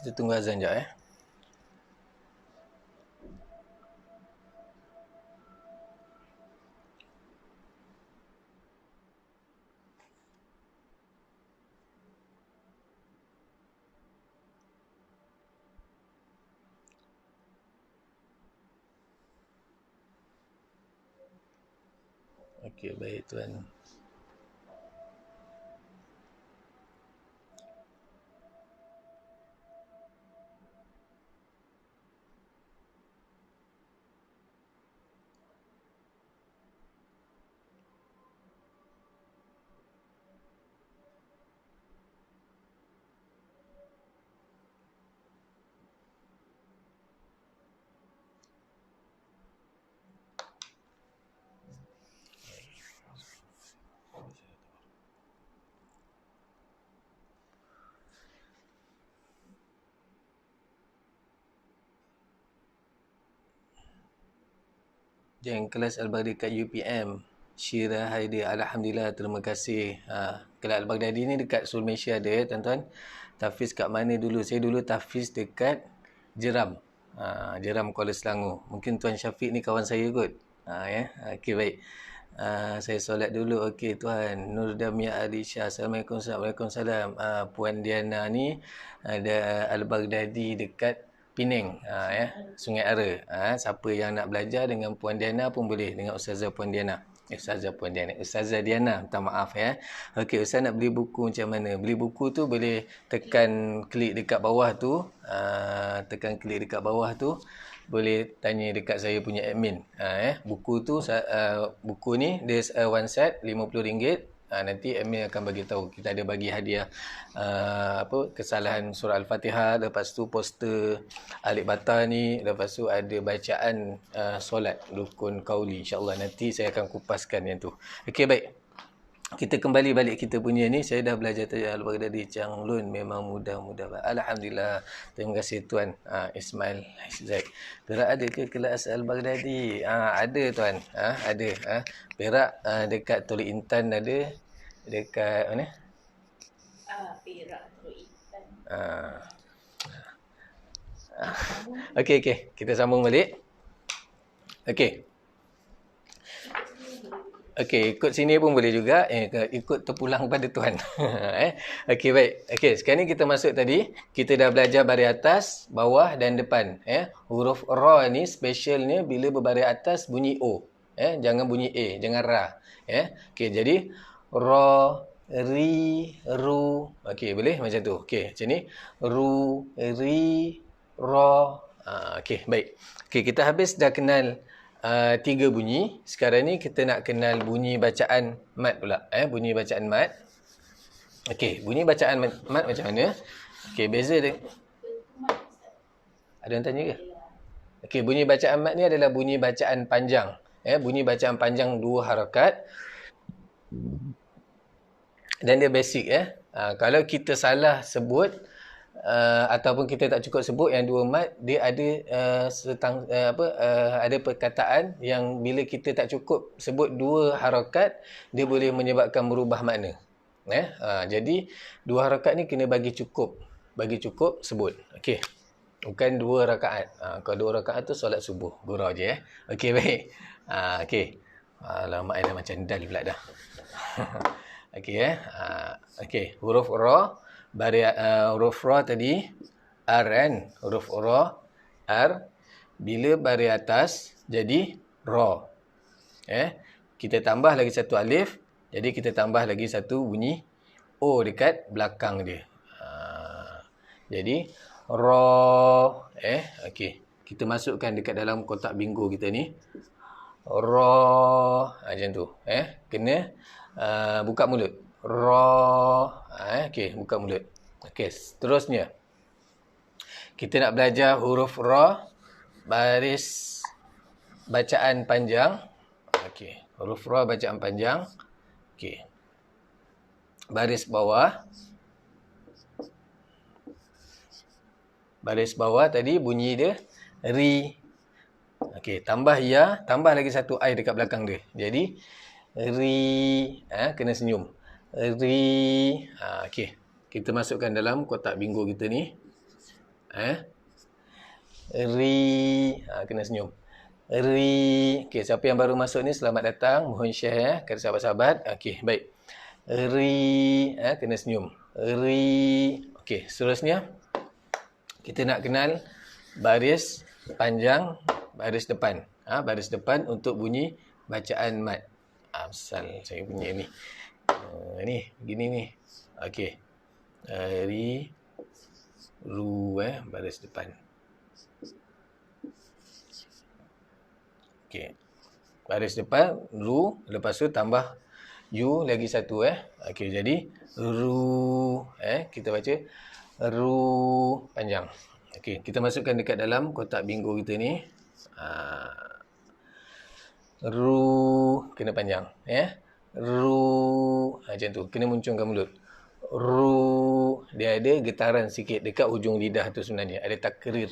Kita tunggu azan sekejap Okey, baik tuan. join kelas Al-Baghdadi kat UPM. Syirah Haidir. Alhamdulillah, terima kasih. Kelas Al-Baghdadi ni dekat Seoul Malaysia ada tuan-tuan. Tahfiz kat mana dulu? Saya dulu tahfiz dekat Jeram. Jeram Kuala Selangor. Mungkin Tuan Syafiq ni kawan saya kot. Ya. Okey, baik. Saya solat dulu. Okey tuan. Nur Damia Alisha. Assalamualaikum. Waalaikumsalam. Puan Diana ni ada Al-Baghdadi dekat Penang, ya, Sungai Ara. Siapa yang nak belajar dengan Puan Diana pun boleh, dengan Ustazah Puan Diana. Ustazah Diana, minta maaf ya. Okey, Ustaz nak beli buku macam mana? Beli buku tu boleh tekan klik dekat bawah tu. Boleh tanya dekat saya punya admin. Buku tu, buku ni dia one set RM50. Nanti admin akan bagi tahu. Kita ada bagi hadiah kesalahan surah Al-Fatihah, lepas tu poster Alif Bata ni, lepas tu ada bacaan solat rukun qauli. InsyaAllah nanti saya akan kupaskan yang tu. Okey, baik. Kita kembali balik kita punya ni. Saya dah belajar tajwid Al-Baghdadi Chang Lun, memang mudah-mudah. Alhamdulillah. Terima kasih tuan Ismail Zaid. Perak ada ke kelas Al-Baghdadi? Ada tuan. Ada. Perak dekat Tol Intan ada. Dekat mana? Perak Tol Intan. Okey. Kita sambung balik. Okey, ikut sini pun boleh juga. Ikut terpulang pada tuan. Okey, baik. Okey, sekarang ni kita masuk tadi. Kita dah belajar baris atas, bawah dan depan. Huruf ra ni specialnya bila berbaris atas bunyi O. Jangan bunyi A, jangan ra. Okey, jadi ra, ri, ru. Okey, boleh macam tu. Okey, macam ni. Ru, ri, ra. Okey, baik. Okey, kita habis dah kenal 3 bunyi. Sekarang ni kita nak kenal bunyi bacaan mat pula. Bunyi bacaan mat. Okey, bunyi bacaan mat macam mana? Okey, beza dia. Ada yang tanya ke? Okey, bunyi bacaan mat ni adalah bunyi bacaan panjang. Bunyi bacaan panjang 2 harakat. Dan dia basic. Kalau kita salah sebut ataupun kita tak cukup sebut yang 2 mat, dia ada ada perkataan yang bila kita tak cukup sebut 2 harakat, dia boleh menyebabkan berubah makna. Jadi 2 harakat ni kena bagi cukup sebut. Okey, bukan 2 rakaat. Kalau 2 rakaat tu solat subuh, gurau je. Okey, baik. Okey, alamak, dah macam dal pula dah. Okey, okey, huruf ra. Huruf ra tadi R kan? Huruf ra R. Bila baris atas jadi ra. Kita tambah lagi satu alif. Jadi kita tambah lagi satu bunyi O dekat belakang dia. Jadi ra. Okey. Kita masukkan dekat dalam kotak bingo kita ni. Ra. Macam tu. Kena buka mulut. Ra. Okey, buka mulut. Okey, seterusnya. Kita nak belajar huruf ra, baris bacaan panjang. Okey, huruf ra bacaan panjang. Okey. Baris bawah. Baris bawah tadi bunyi dia ri. Okey, tambah ya, tambah lagi satu I dekat belakang dia. Jadi ri, kena senyum. Ri. Okey. Kita masukkan dalam kotak bingo kita ni. Ri. Kena senyum. Ri. Okey, siapa yang baru masuk ni, selamat datang. Mohon share kepada sahabat-sahabat. Okey, baik. Ri. Kena senyum. Ri. Okey, seterusnya kita nak kenal baris panjang, baris depan. Baris depan untuk bunyi bacaan mat. Asal saya punya ni. Ni, begini ni. Okey. Ri, ru, baris depan. Okey. Baris depan, ru, lepas tu tambah U lagi satu. Okey, jadi ru. Kita baca ru panjang. Okey, kita masukkan dekat dalam kotak bingo kita ni. Ru kena panjang. Ru. Macam tu. Kena muncungkan mulut. Ru. Dia ada getaran sikit dekat hujung lidah tu sebenarnya. Ada takrir.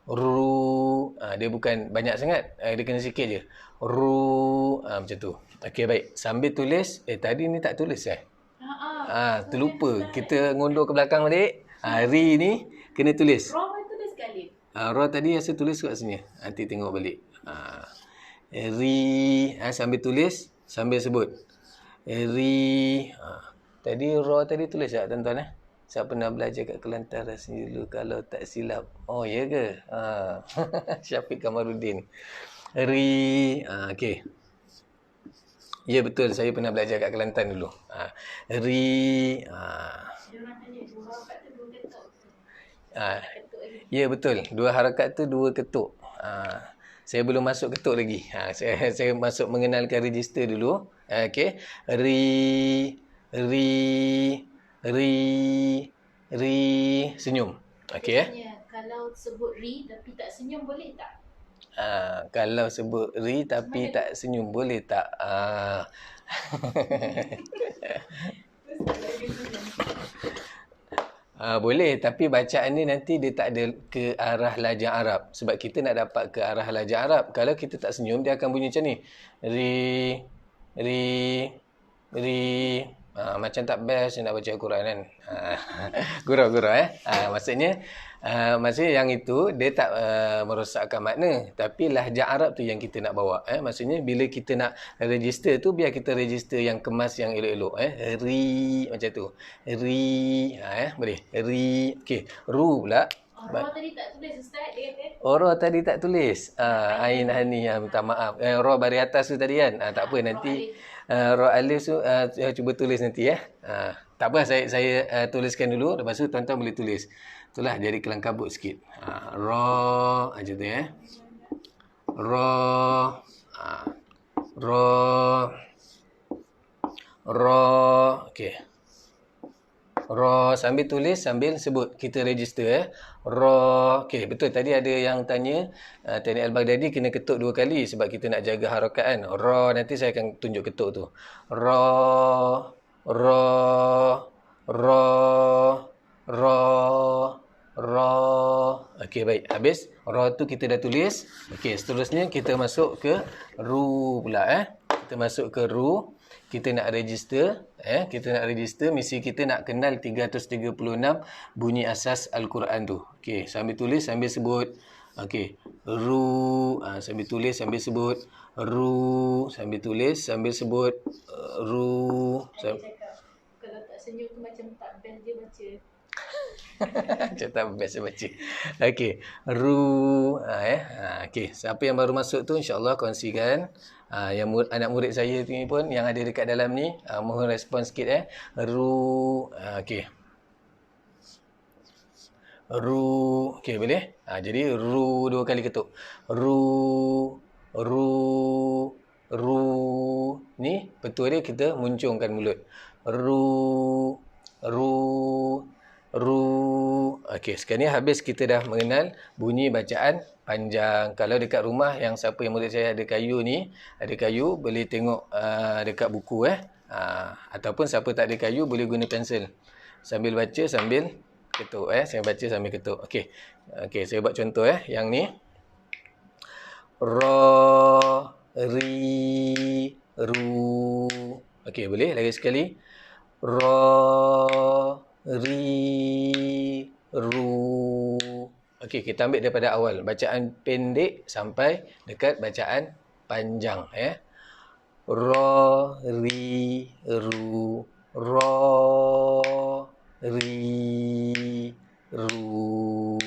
Ru. Dia bukan banyak sangat. Dia kena sikit je. Ru. Macam tu. Okey, baik. Sambil tulis. Tadi ni tak tulis terlupa. Kita ngundur ke belakang balik. Ri ni kena tulis. Raw tulis sekali. Ra tadi saya tulis kat sini. Nanti tengok balik. Ri. Sambil tulis. Sambil sebut. Ri. Tadi ra tadi tulis tak tuan-tuan Saya pernah belajar kat Kelantan rasanya dulu kalau tak silap. Oh, ya ke? Syafiq Kamaruddin. Ri. Okey. Ya, betul. Saya pernah belajar kat Kelantan dulu. Ri. Dia orang tanya dua harakat tu dua ketuk. Ketuk lagi. Ya, betul. Dua harakat tu dua ketuk. Saya belum masuk ketuk lagi. Saya masuk mengenalkan register dulu. Okey. Ri. Senyum. Okey Kalau sebut ri tapi tak senyum boleh tak? Kalau sebut ri tapi tak senyum boleh tak? Boleh, tapi bacaan ni nanti dia tak ada ke arah lajang Arab. Sebab kita nak dapat ke arah lajang Arab. Kalau kita tak senyum, dia akan bunyi macam ni. Ri. Macam tak best nak baca Al-Quran kan. Gurau-gurau maksudnya yang itu dia tak merosakkan makna, tapi lahjah Arab tu yang kita nak bawa. Maksudnya bila kita nak register tu, biar kita register yang kemas, yang elok-elok. Ri macam tu. Ri boleh. Ri. Okey, ru pula. Ra tadi tak tulis Ustaz, dia kata. Ra tadi tak tulis. Ain hani, minta maaf. Ra baris atas tu tadi kan. Tak apa, nanti ra alif tu cuba tulis nanti tak apa, saya tuliskan dulu, lepas tu tuan-tuan boleh tulis. Itulah jadi kelang kabut sikit. Ra macam tu Ra. Okey. Ra sambil tulis, sambil sebut. Kita register Ra. Okey, betul. Tadi ada yang tanya Teknik Al-Baghdadi kena ketuk 2 kali sebab kita nak jaga harakat kan. Ra, nanti saya akan tunjuk ketuk tu. Ra. Okey, baik. Habis ra tu kita dah tulis. Okey, seterusnya kita masuk ke ru pula Kita masuk ke ru. Kita nak register, misi kita nak kenal 336 bunyi asas Al-Quran tu. Okey, sambil tulis, sambil sebut. Okey, ru, sambil tulis, sambil sebut. Ru, sambil tulis, sambil sebut. Ru. Dia cakap, kalau tak senyum tu macam tak best dia baca. Macam tak best baca. Okey, ru. Okey, siapa yang baru masuk tu insya-Allah kongsikan. Yang anak murid saya ni pun yang ada dekat dalam ni, mohon respon sikit Ru. Okey. Ru. Okey, boleh? Jadi ru 2 kali ketuk. Ru. Ni betul dia kita muncungkan mulut. Ru. Okey, sekarang ni habis kita dah mengenal bunyi bacaan panjang. Kalau dekat rumah yang siapa yang murid saya ada kayu ni, boleh tengok dekat buku ataupun siapa tak ada kayu boleh guna pensel. Sambil baca sambil ketuk saya baca sambil ketuk. Okey. Saya buat contoh yang ni. Ra, ri, ru. Okey, boleh lagi sekali. Ra, ri, ru. Okey, kita ambil daripada awal. Bacaan pendek sampai dekat bacaan panjang. Ra, ri, ru. Ra, ri, ru.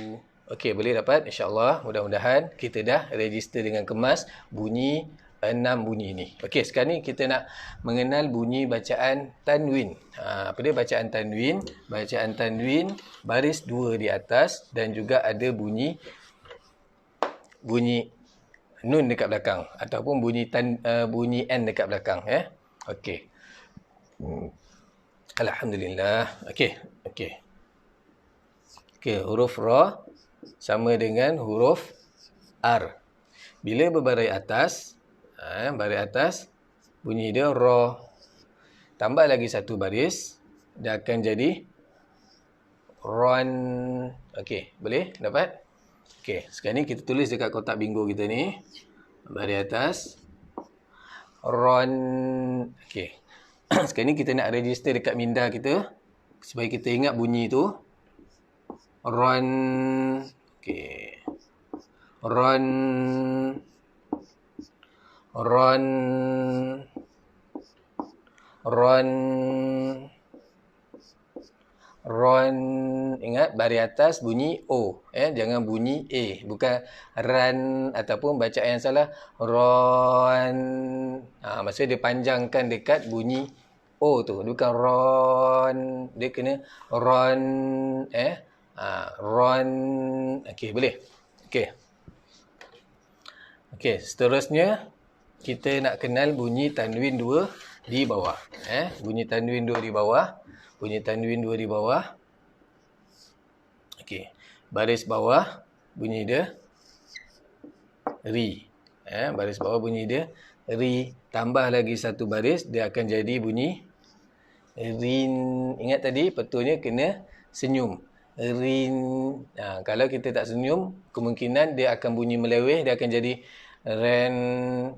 Okey, boleh dapat insya-Allah. Mudah-mudahan kita dah register dengan kemas bunyi 6 bunyi ni. Okey, sekarang ni kita nak mengenal bunyi bacaan tanwin. Apa dia bacaan tanwin? Bacaan tanwin baris 2 di atas dan juga ada bunyi nun dekat belakang ataupun bunyi n dekat belakang Okey. Alhamdulillah. Okey, huruf ra sama dengan huruf r. Bila berbaris atas, baris atas, bunyi dia ra. Tambah lagi satu baris, dia akan jadi ron. Okey, boleh dapat? Okey, sekarang ni kita tulis dekat kotak bingo kita ni. Baris atas. Ron. Okey. Sekarang ni kita nak register dekat minda kita supaya kita ingat bunyi tu. Ron. Okey. Ron. Ron. Ron. Ron. Ingat baris atas bunyi O. Jangan bunyi A. Bukan ran ataupun bacaan yang salah. Ron. Maksudnya dia panjangkan dekat bunyi O tu. Dia bukan ron. Dia kena ron. Ron. Okey, boleh? Okey. Okey, seterusnya kita nak kenal bunyi tanwin 2 di bawah. Bunyi tanwin 2 di bawah. Bunyi tanwin 2 di bawah. Okey. Baris bawah bunyi dia ri. Baris bawah bunyi dia ri. Tambah lagi satu baris, dia akan jadi bunyi rin. Ingat tadi petulnya kena senyum. Rin. Kalau kita tak senyum, kemungkinan dia akan bunyi meleweh, dia akan jadi ren.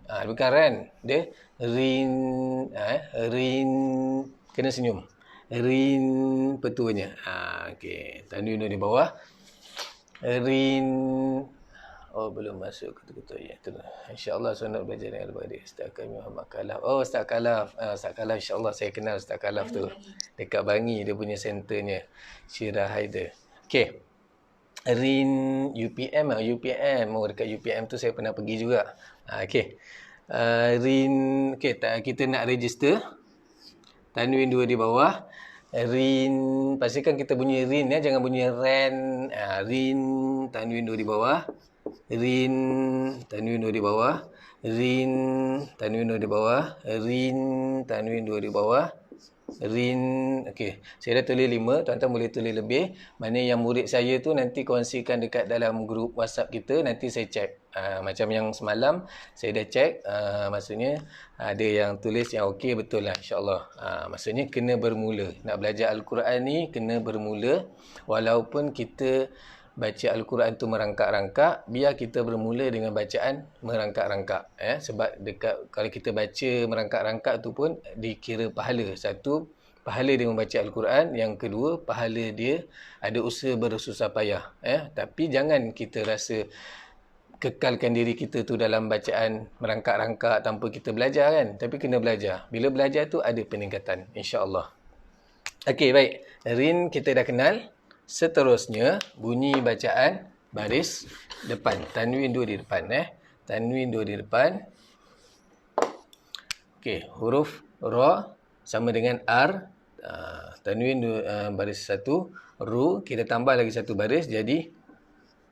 Bukan ren, dia rin. Rin. Kena senyum. Rin petulnya. Okey, tanwin di bawah. Rin. Oh, belum masuk ketuk-ketuk ya. InsyaAllah saya nak belajar dengan adik Ustaz kami Muhammad Khalaf. Oh, Ustaz Khalaf. Ustaz Khalaf insyaAllah saya kenal Ustaz Khalaf tu. Dekat Bangi dia punya centernya. Syirah Haider. Okey. Rin UPM. UPM. Oh, dekat UPM tu saya pernah pergi juga. Okey. Rin. Okey, kita nak register. Tanwin 2 di bawah. Rin. Pastikan kita bunyi rin ya. Jangan bunyi ren. Rin. Tanwin 2 di bawah. Rin. Tanwin 2 di bawah. Rin. Tanwin 2 di bawah. Rin. Tanwin 2 di bawah. Rin. Okey. Saya dah tulis 5. Tuan-tuan boleh tulis lebih. Mana yang murid saya tu nanti kongsikan dekat dalam grup WhatsApp kita. Nanti saya cek. Macam yang semalam saya dah cek. Maksudnya ada yang tulis yang okey betul lah insyaAllah. Maksudnya kena bermula. Nak belajar Al-Quran ni kena bermula. Walaupun kita baca Al-Quran tu merangkak-rangkak, biar kita bermula dengan bacaan merangkak-rangkak. Sebab dekat kalau kita baca merangkak-rangkak tu pun dikira pahala. Satu, pahala dia membaca Al-Quran. Yang kedua, pahala dia ada usaha bersusah payah. Tapi jangan kita rasa kekalkan diri kita tu dalam bacaan merangkak-rangkak tanpa kita belajar kan. Tapi kena belajar. Bila belajar tu ada peningkatan. InsyaAllah. Okey, baik. Rin kita dah kenal. Seterusnya, bunyi bacaan baris depan. Tanwin 2 di depan. Tanwin 2 di depan. Okey, huruf ra sama dengan R. Tanwin baris 1. Ru, kita tambah lagi satu baris jadi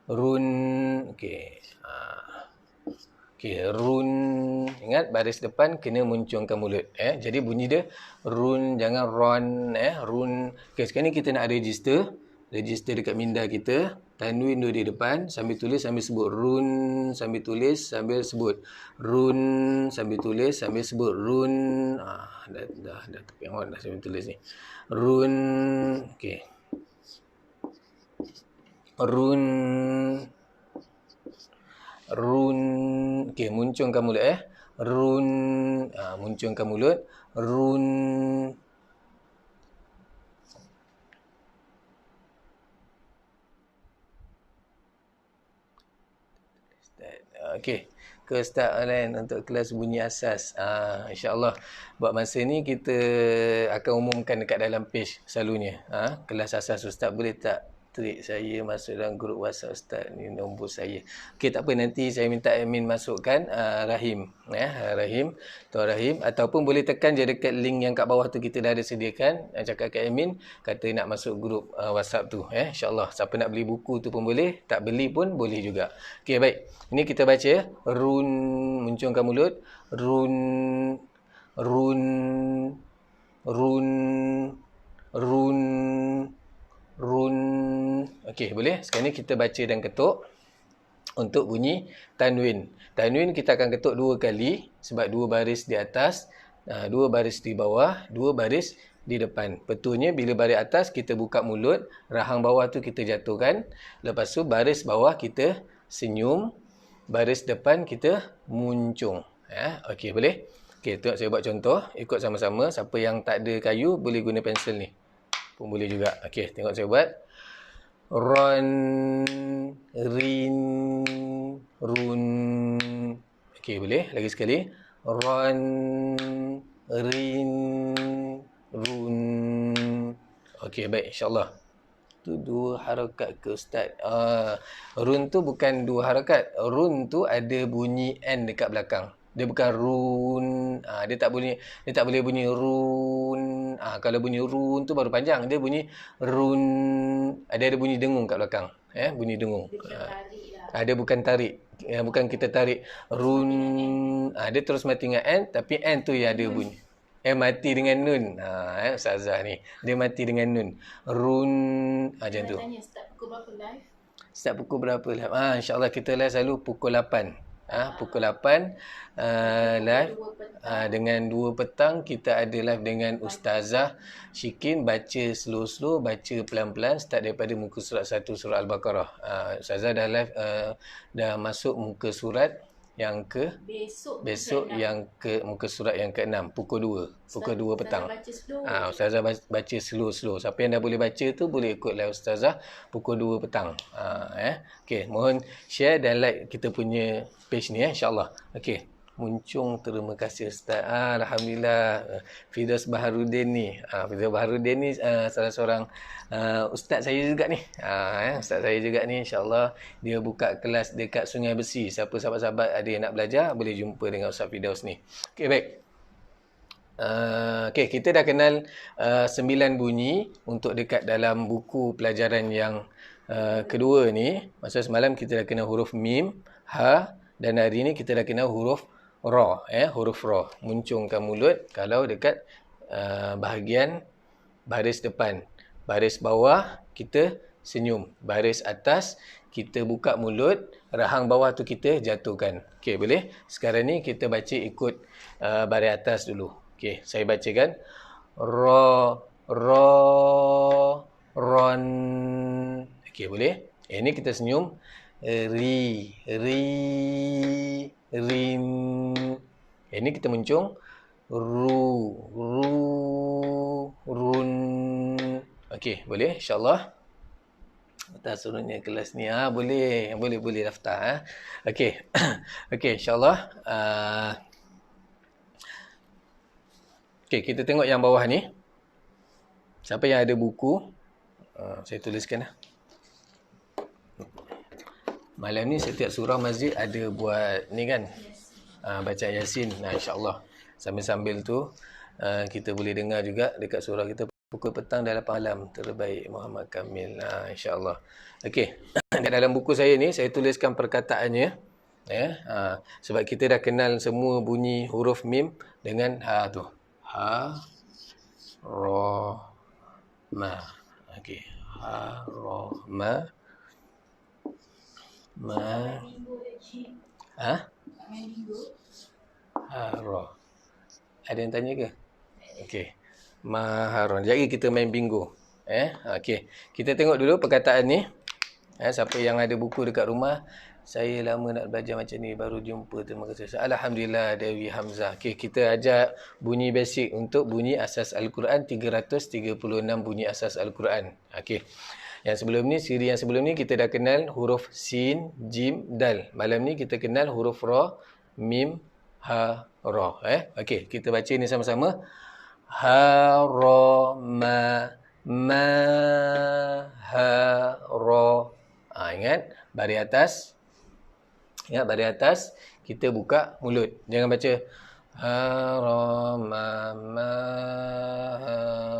run. Okey. Okey, run. Ingat baris depan kena muncungkan mulut. Jadi bunyi dia run, jangan ron. Run. Okey, sekarang ni kita nak register. Register dekat minda kita. Tanwin 2 di depan. Sambil tulis, sambil sebut. Run. Sambil tulis, sambil sebut. Run. Sambil tulis, sambil sebut. Run. Dah terpengon dah sambil tulis ni. Run. Okey. Run. Run. Okey, muncungkan mulut Run. Muncungkan mulut. Run. Okey, ke Ustaz online untuk kelas bunyi asas. InsyaAllah buat masa ni kita akan umumkan dekat dalam page selalunya. Kelas asas Ustaz boleh tak trik saya masuk dalam grup WhatsApp Ustaz ni nombor saya. Okey, tak apa, nanti saya minta admin masukkan Rahim. Rahim, Tuan Rahim, ataupun boleh tekan je dekat link yang kat bawah tu kita dah ada sediakan. Cakap kat admin kata nak masuk grup WhatsApp tu. InsyaAllah siapa nak beli buku tu pun boleh, tak beli pun boleh juga. Okey, baik. Ini kita baca run, muncungkan mulut. Run. Run. Run. Run. Run. Okey, boleh? Sekarang ni kita baca dan ketuk untuk bunyi tanwin. Tanwin kita akan ketuk 2 kali sebab 2 baris di atas, 2 baris di bawah, 2 baris di depan. Betulnya bila baris atas kita buka mulut, rahang bawah tu kita jatuhkan. Lepas tu baris bawah kita senyum, baris depan kita muncung. Okey, boleh? Okey, tengok saya buat contoh. Ikut sama-sama. Siapa yang tak ada kayu boleh guna pensel ni. Pun boleh juga. Okey, tengok saya buat. Ron, rin, run. Okey, boleh? Lagi sekali. Ron, rin, run. Okey, baik, insyaAllah. Tu 2 harakat ke Ustaz? Run tu bukan 2 harakat. Run tu ada bunyi N dekat belakang. Dia bukan run. Dia tak boleh bunyi run. Kalau bunyi run tu baru panjang. Dia bunyi run. Dia ada bunyi dengung kat belakang. Bunyi dengung. Dia bukan tarik. Bukan kita tarik run. Dia terus mati dengan N, tapi N tu yang ada bunyi. Mati dengan nun. Ustazah ni. Dia mati dengan nun. Run. Macam tu. Tanya start pukul berapa live? Start pukul berapa live? InsyaAllah kita live selalu pukul 8. Pukul 8 live. Dengan 2 petang kita ada live dengan Ustazah Syikin. Baca slow-slow, baca pelan-pelan. Start daripada muka surat 1 surah Al-Baqarah. Ustazah dah live, dah masuk muka surat yang ke besok yang ke muka surat yang ke-6 pukul 2 petang. Ustazah baca slow. Siapa yang dah boleh baca tu boleh ikut live Ustazah pukul 2 petang. Okey, mohon share dan like kita punya page ni insya-Allah. Okey. Muncung, terima kasih Ustaz. Alhamdulillah. Firdaus Baharudin ni. Firdaus Baharudin ni salah seorang ustaz saya juga ni. Ustaz saya juga ni, insya-Allah dia buka kelas dekat Sungai Besi. Siapa sahabat-sahabat ada yang nak belajar boleh jumpa dengan Ustaz Firdaus ni. Okey, baik. Okey, kita dah kenal 9 bunyi untuk dekat dalam buku pelajaran yang kedua ni. Masa semalam kita dah kenal huruf mim, ha, dan hari ni kita dah kenal huruf ra, huruf ra. Muncungkan mulut kalau dekat bahagian baris depan. Baris bawah kita senyum. Baris atas kita buka mulut, rahang bawah tu kita jatuhkan. Okey, boleh? Sekarang ni kita baca ikut baris atas dulu. Okey, saya bacakan. Ra, ron. Okey, boleh? Ini kita senyum. Ri, rin. Ini kita muncung. Ru, run. Okey, boleh? InsyaAllah. Atas turunnya kelas ni. Boleh daftar. Okey. Okey, insyaAllah. Okey, kita tengok yang bawah ni. Siapa yang ada buku? Saya tuliskan lah. Malam ni setiap surah masjid ada buat ni kan, baca Yasin. InsyaAllah sambil-sambil tu kita boleh dengar juga dekat surah kita pukul petang dah 8 malam. Terbaik Muhammad Kamil. InsyaAllah. Okey. Dalam buku saya ni saya tuliskan perkataannya, sebab kita dah kenal semua bunyi huruf mim dengan ha tu. Ha, ra, ma. Okey. Ha, ra, ma. Ra. Ada yang tanya ke? Okey. Maharon. Jadi kita main bingo. Okey. Kita tengok dulu perkataan ni. Siapa yang ada buku dekat rumah, saya lama nak belajar macam ni, baru jumpa. Terima kasih. Alhamdulillah Dewi Hamzah. Okey, kita ajak bunyi basic untuk bunyi asas Al-Quran, 336 bunyi asas Al-Quran. Okey. Yang sebelum ni, siri yang sebelum ni kita dah kenal huruf sin, jim, dal. Malam ni kita kenal huruf ra, mim, ha, ra. Okey, kita baca ni sama-sama. Ha, ra, ma, ha, ra. Ingat, baris atas. Ingat, baris atas. Kita buka mulut. Jangan baca ha, ra, ma, ha,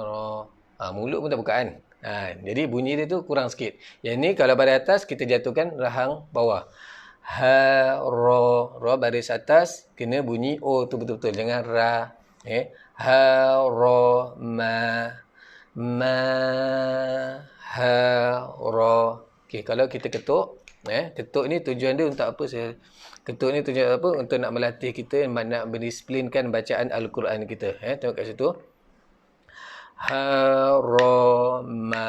ra. Mulut pun tak buka kan? Jadi bunyi dia tu kurang sikit. Yang ni kalau baris atas kita jatuhkan rahang bawah. Ha, ra baris atas kena bunyi O tu betul-betul. Jangan ra. Ha, ra, ma, ha, ra. Okey, kalau kita ketuk, ketuk ni tujuan dia untuk apa? Ketuk ni tujuan apa? Untuk nak melatih kita, nak mendisiplinkan bacaan Al-Quran kita. Tengok kat situ. Ha-ra, ma,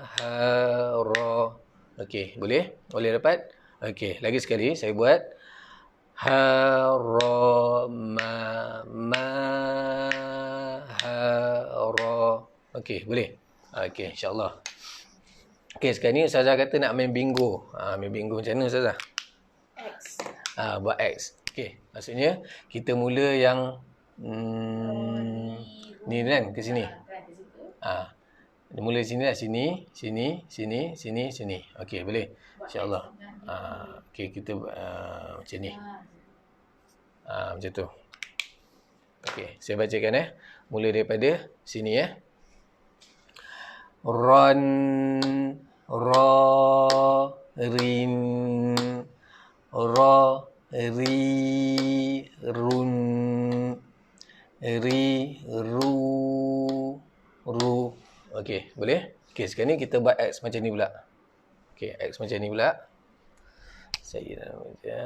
ha-ra. Okey, boleh? Boleh dapat? Okey, lagi sekali saya buat. Ha-ra, ma, ha-ra. Okey, boleh? Okey, insyaAllah. Okey, sekarang ni Ustazah kata nak main bingo. Main bingo macam mana Ustazah? X. Buat X. Okey, maksudnya kita mula yang ni kan, ke sini. Mula sini lah, sini. Okey, boleh. InsyaAllah. Okey, kita macam ni. Macam tu. Okey, saya bacakan mula daripada sini Ron, ra, rin, ra, ri, run, ri, ru, ru. Okey, boleh? Okey, sekarang ni kita buat X macam ni pula. Okey, X macam ni pula. Saya nak baca.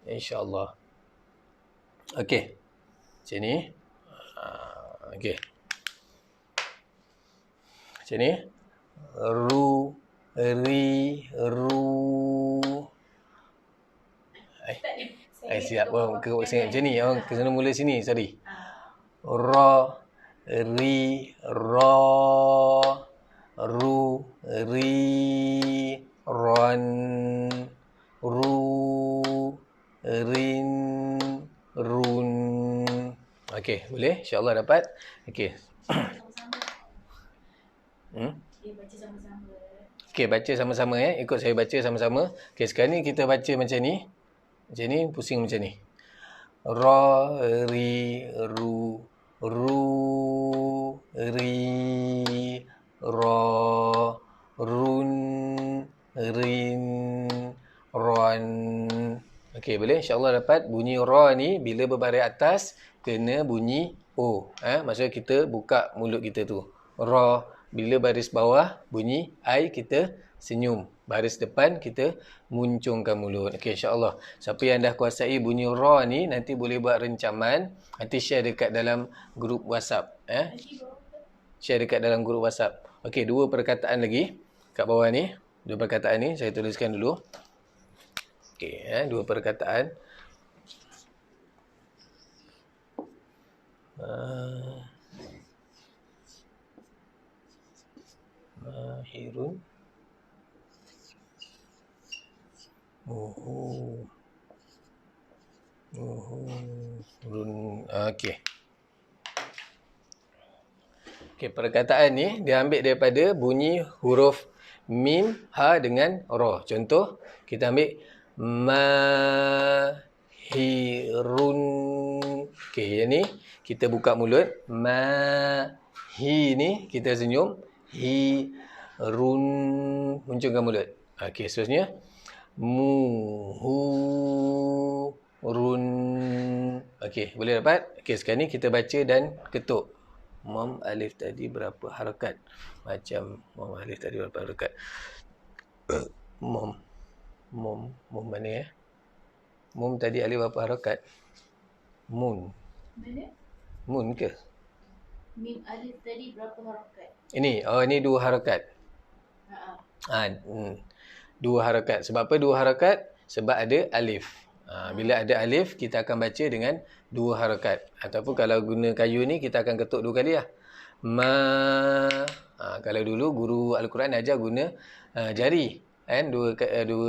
InsyaAllah. Okey. Macam ni. Okey. Macam ni. Ru, ri, ru. Siap. Saya macam ni. Kena mula sini. Sorry. Ra, ri, ra. Ru, ri, ron. Ru, rin, run. Okey, boleh? InsyaAllah dapat. Okey. Baca sama-sama. Okey, baca sama-sama Ikut saya baca sama-sama. Okey, sekarang ni kita baca macam ni. Macam ni, pusing macam ni. Ra, ri, ru, ru, ri, ra, run, rin, ron. Okey, boleh? InsyaAllah dapat. Bunyi ra ni bila berbaris atas kena bunyi O. Maksudnya kita buka mulut kita tu. Ra. Bila baris bawah bunyi I, kita senyum. Baris depan kita muncungkan mulut. Okey, insyaAllah. Siapa yang dah kuasai bunyi ra ni nanti boleh buat rencaman. Nanti share dekat dalam grup WhatsApp. Share dekat dalam grup WhatsApp. Okey, 2 perkataan lagi kat bawah ni. 2 perkataan ni saya tuliskan dulu. Okey, 2 perkataan. Mahirun. Okey. Okey, perkataan ni dia ambil daripada bunyi huruf mim, ha dengan ra. Contoh, kita ambil mahirun. Okey, yang ni kita buka mulut. Hi ni kita senyum. Hi, run, muncungkan mulut. Okey, seterusnya. Hu, run. Okey, boleh dapat? Okey, sekarang ni kita baca dan ketuk. Mom alif tadi berapa harakat? Macam mom alif tadi berapa harakat? Mom mana Mom tadi alif berapa harakat? Mun. Mana? Mun ke? Mim alif tadi berapa harakat? Ini 2 harakat. 2 harakat. Sebab apa 2 harakat? Sebab ada alif. Bila ada alif, kita akan baca dengan 2 harakat. Ataupun kalau guna kayu ni, kita akan ketuk 2 kali lah. Kalau dulu guru Al-Quran ajar guna jari. 2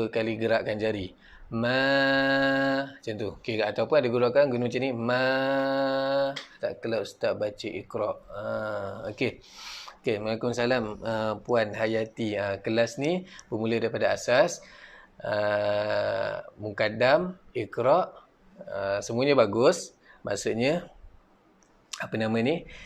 kali gerakkan jari. Macam tu. Okay, ataupun ada guru akan guna macam ni. Tak kelak Ustaz baca Iqra. Okey. Okey, Waalaikumsalam Puan Hayati. Kelas ni bermula daripada asas, Mukaddam, Iqra, semuanya bagus. Maksudnya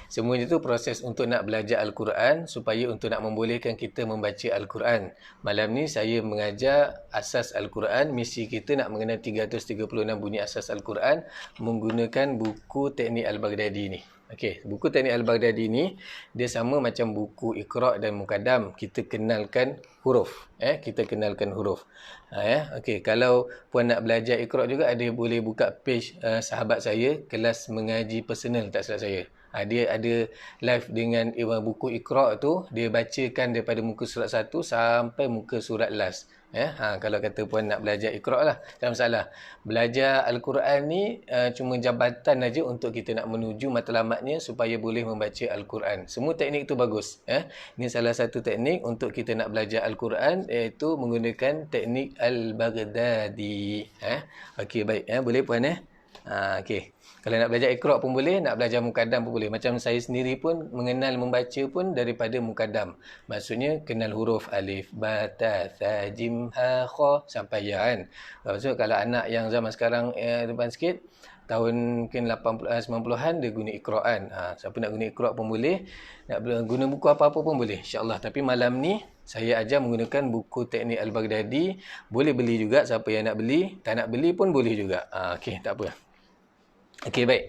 semuanya tu proses untuk nak belajar Al-Quran supaya untuk nak membolehkan kita membaca Al-Quran. Malam ni saya mengajar asas Al-Quran. Misi kita nak mengenal 336 bunyi asas Al-Quran menggunakan buku Teknik Al-Baghdadi ni. Okey, buku Teknik Al-Baghdadi ni dia sama macam buku Iqra' dan Muqaddam. Kita kenalkan huruf. Kita kenalkan huruf. Okey, kalau puan nak belajar Iqra' juga, ada boleh buka page sahabat saya, kelas mengaji personal tak silap saya. Dia ada live dengan buku Iqra' tu, dia bacakan daripada muka surat 1 sampai muka surat last. Kalau kata puan nak belajar Iqra' lah, tak masalah. Belajar Al-Quran ni cuma jabatan aja untuk kita nak menuju matlamatnya supaya boleh membaca Al-Quran. Semua teknik tu bagus. Ini salah satu teknik untuk kita nak belajar Al-Quran, iaitu menggunakan teknik Al-Baghdadi. Okey, baik. Boleh puan okey. Kalau nak belajar Iqra' pun boleh, nak belajar Muqaddam pun boleh. Macam saya sendiri pun mengenal membaca pun daripada Muqaddam. Maksudnya kenal huruf alif, ba, ta, tha, jim, ha, kha sampai ya kan. Maksud kalau anak yang zaman sekarang depan sikit, tahun mungkin 90-an dia guna Iqra' kan. Siapa nak guna Iqra' pun boleh, nak guna buku apa-apa pun boleh, insya-Allah. Tapi malam ni saya ajar menggunakan buku Teknik Al-Baghdadi. Boleh beli juga siapa yang nak beli, tak nak beli pun boleh juga. Okey, tak apa. Okey, baik.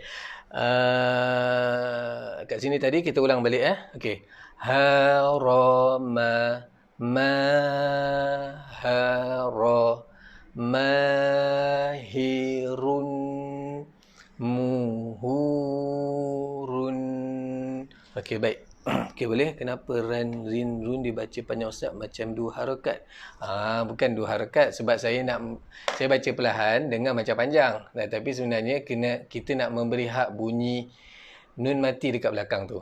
Kat sini tadi kita ulang balik Okey. Harama, mahara, mahirun, muhurun. Okey, baik. Okey, boleh. Kenapa rin run dibaca panjang ustaz macam 2 harakat? Bukan 2 harakat, sebab saya baca perlahan dengan macam panjang. Tapi sebenarnya kita nak memberi hak bunyi nun mati dekat belakang tu,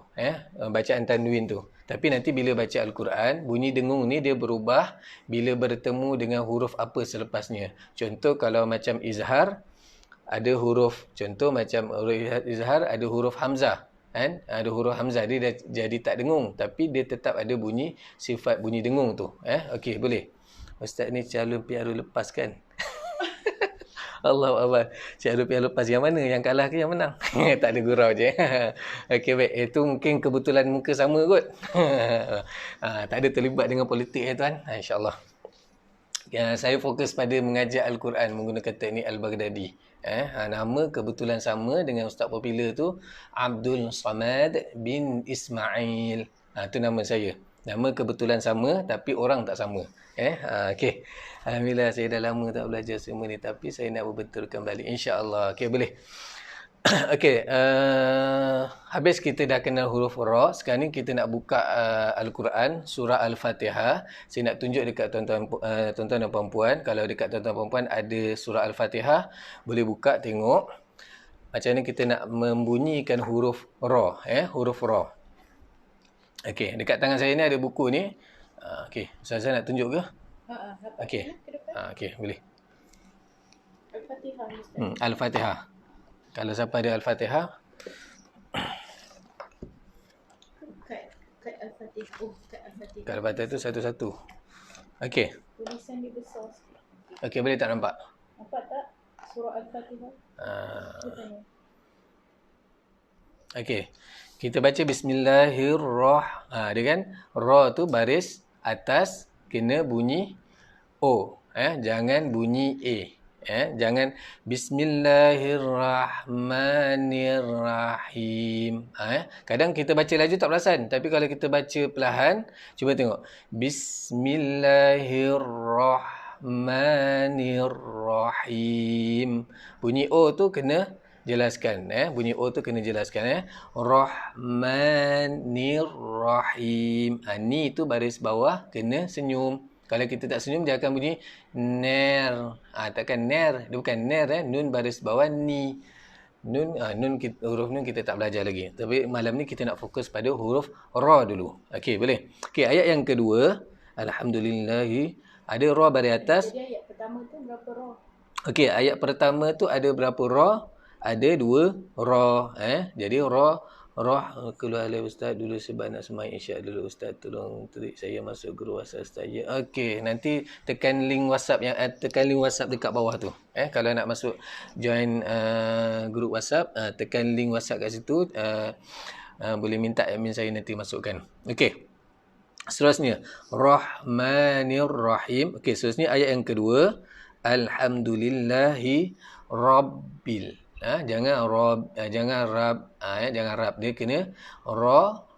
bacaan tanwin tu. Tapi nanti bila baca Al-Quran, bunyi dengung ni dia berubah bila bertemu dengan huruf apa selepasnya. Contoh kalau macam izhar, ada huruf, contoh macam izhar ada huruf hamzah. Ada huruf hamzah, dia dah jadi tak dengung, tapi dia tetap ada bunyi, sifat bunyi dengung tu. Okey, boleh. Ustaz ni calon piara lepas kan? Allahu Akbar. Calon piara lepas yang mana? Yang kalah ke yang menang? Tak ada gurau je. Okey, baik. Itu mungkin kebetulan muka sama kot. Tak ada terlibat dengan politik tuan. InsyaAllah. Saya fokus pada mengajar Al-Quran menggunakan teknik Al-Baghdadi. Nama kebetulan sama dengan ustaz popular tu, Abdul Samad bin Ismail. Itu nama saya. Nama kebetulan sama tapi orang tak sama. Okey. Alhamdulillah saya dah lama tak belajar semua ni, tapi saya nak berbetulkan balik, insya-Allah. Okey, boleh. Okey, habis kita dah kenal huruf ra. Sekarang ni kita nak buka Al-Quran, surah Al-Fatihah. Saya nak tunjuk dekat tuan-tuan dan puan-puan. Kalau dekat tuan-tuan dan puan-puan ada surah Al-Fatihah, boleh buka tengok. Macam ni kita nak membunyikan huruf ra, huruf ra. Okey, dekat tangan saya ni ada buku ni. Okey, Ustazah nak tunjuk ke? Okey. Okey, boleh. Al-Fatihah. Al-Fatihah. Kalau siapa ada Al-Fatihah. Kat Al-Fatihah. Kat Al-Fatihah. Kat Al-Fatihah tu satu-satu. Okey. Tulisan dia besar sikit. Okey, boleh tak nampak? Nampak tak? Surah Al-Fatihah. Okey. Kita baca Bismillahirrahmanirrahim. Dia kan? Ra tu baris atas kena bunyi O. Jangan bunyi A. Jangan Bismillahirrahmanirrahim. Kadang kita baca laju tak perasan, tapi kalau kita baca perlahan, cuba tengok. Bismillahirrahmanirrahim. Bunyi O tu kena jelaskan. Bunyi O tu kena jelaskan. Rahmanirrahim. Ni tu baris bawah kena senyum. Kalau kita tak senyum, dia akan bunyi ner. Takkan ner. Dia bukan ner. Nun baris bawah ni. Huruf nun kita tak belajar lagi. Tapi malam ni kita nak fokus pada huruf ra dulu. Okey, boleh. Okey, ayat yang kedua. Alhamdulillahi. Ada ra baris atas. Jadi ayat pertama tu berapa ra? Okey, ayat pertama tu ada berapa ra? Ada 2 ra. Jadi ra keluar oleh ustaz dulu sebab nak semai isyak dulu. Ustaz tolong trik saya masuk grup WhatsApp ustaz. Okey, nanti tekan link WhatsApp dekat bawah tu. Kalau nak masuk join grup WhatsApp, tekan link WhatsApp kat situ. Boleh minta admin saya nanti masukkan. Okey. Seterusnya Rahmanirrahim. Okey, seterusnya ayat yang kedua. Alhamdulillahi Rabbil Jangan rob, jangan rab, jangan rab. Dia kena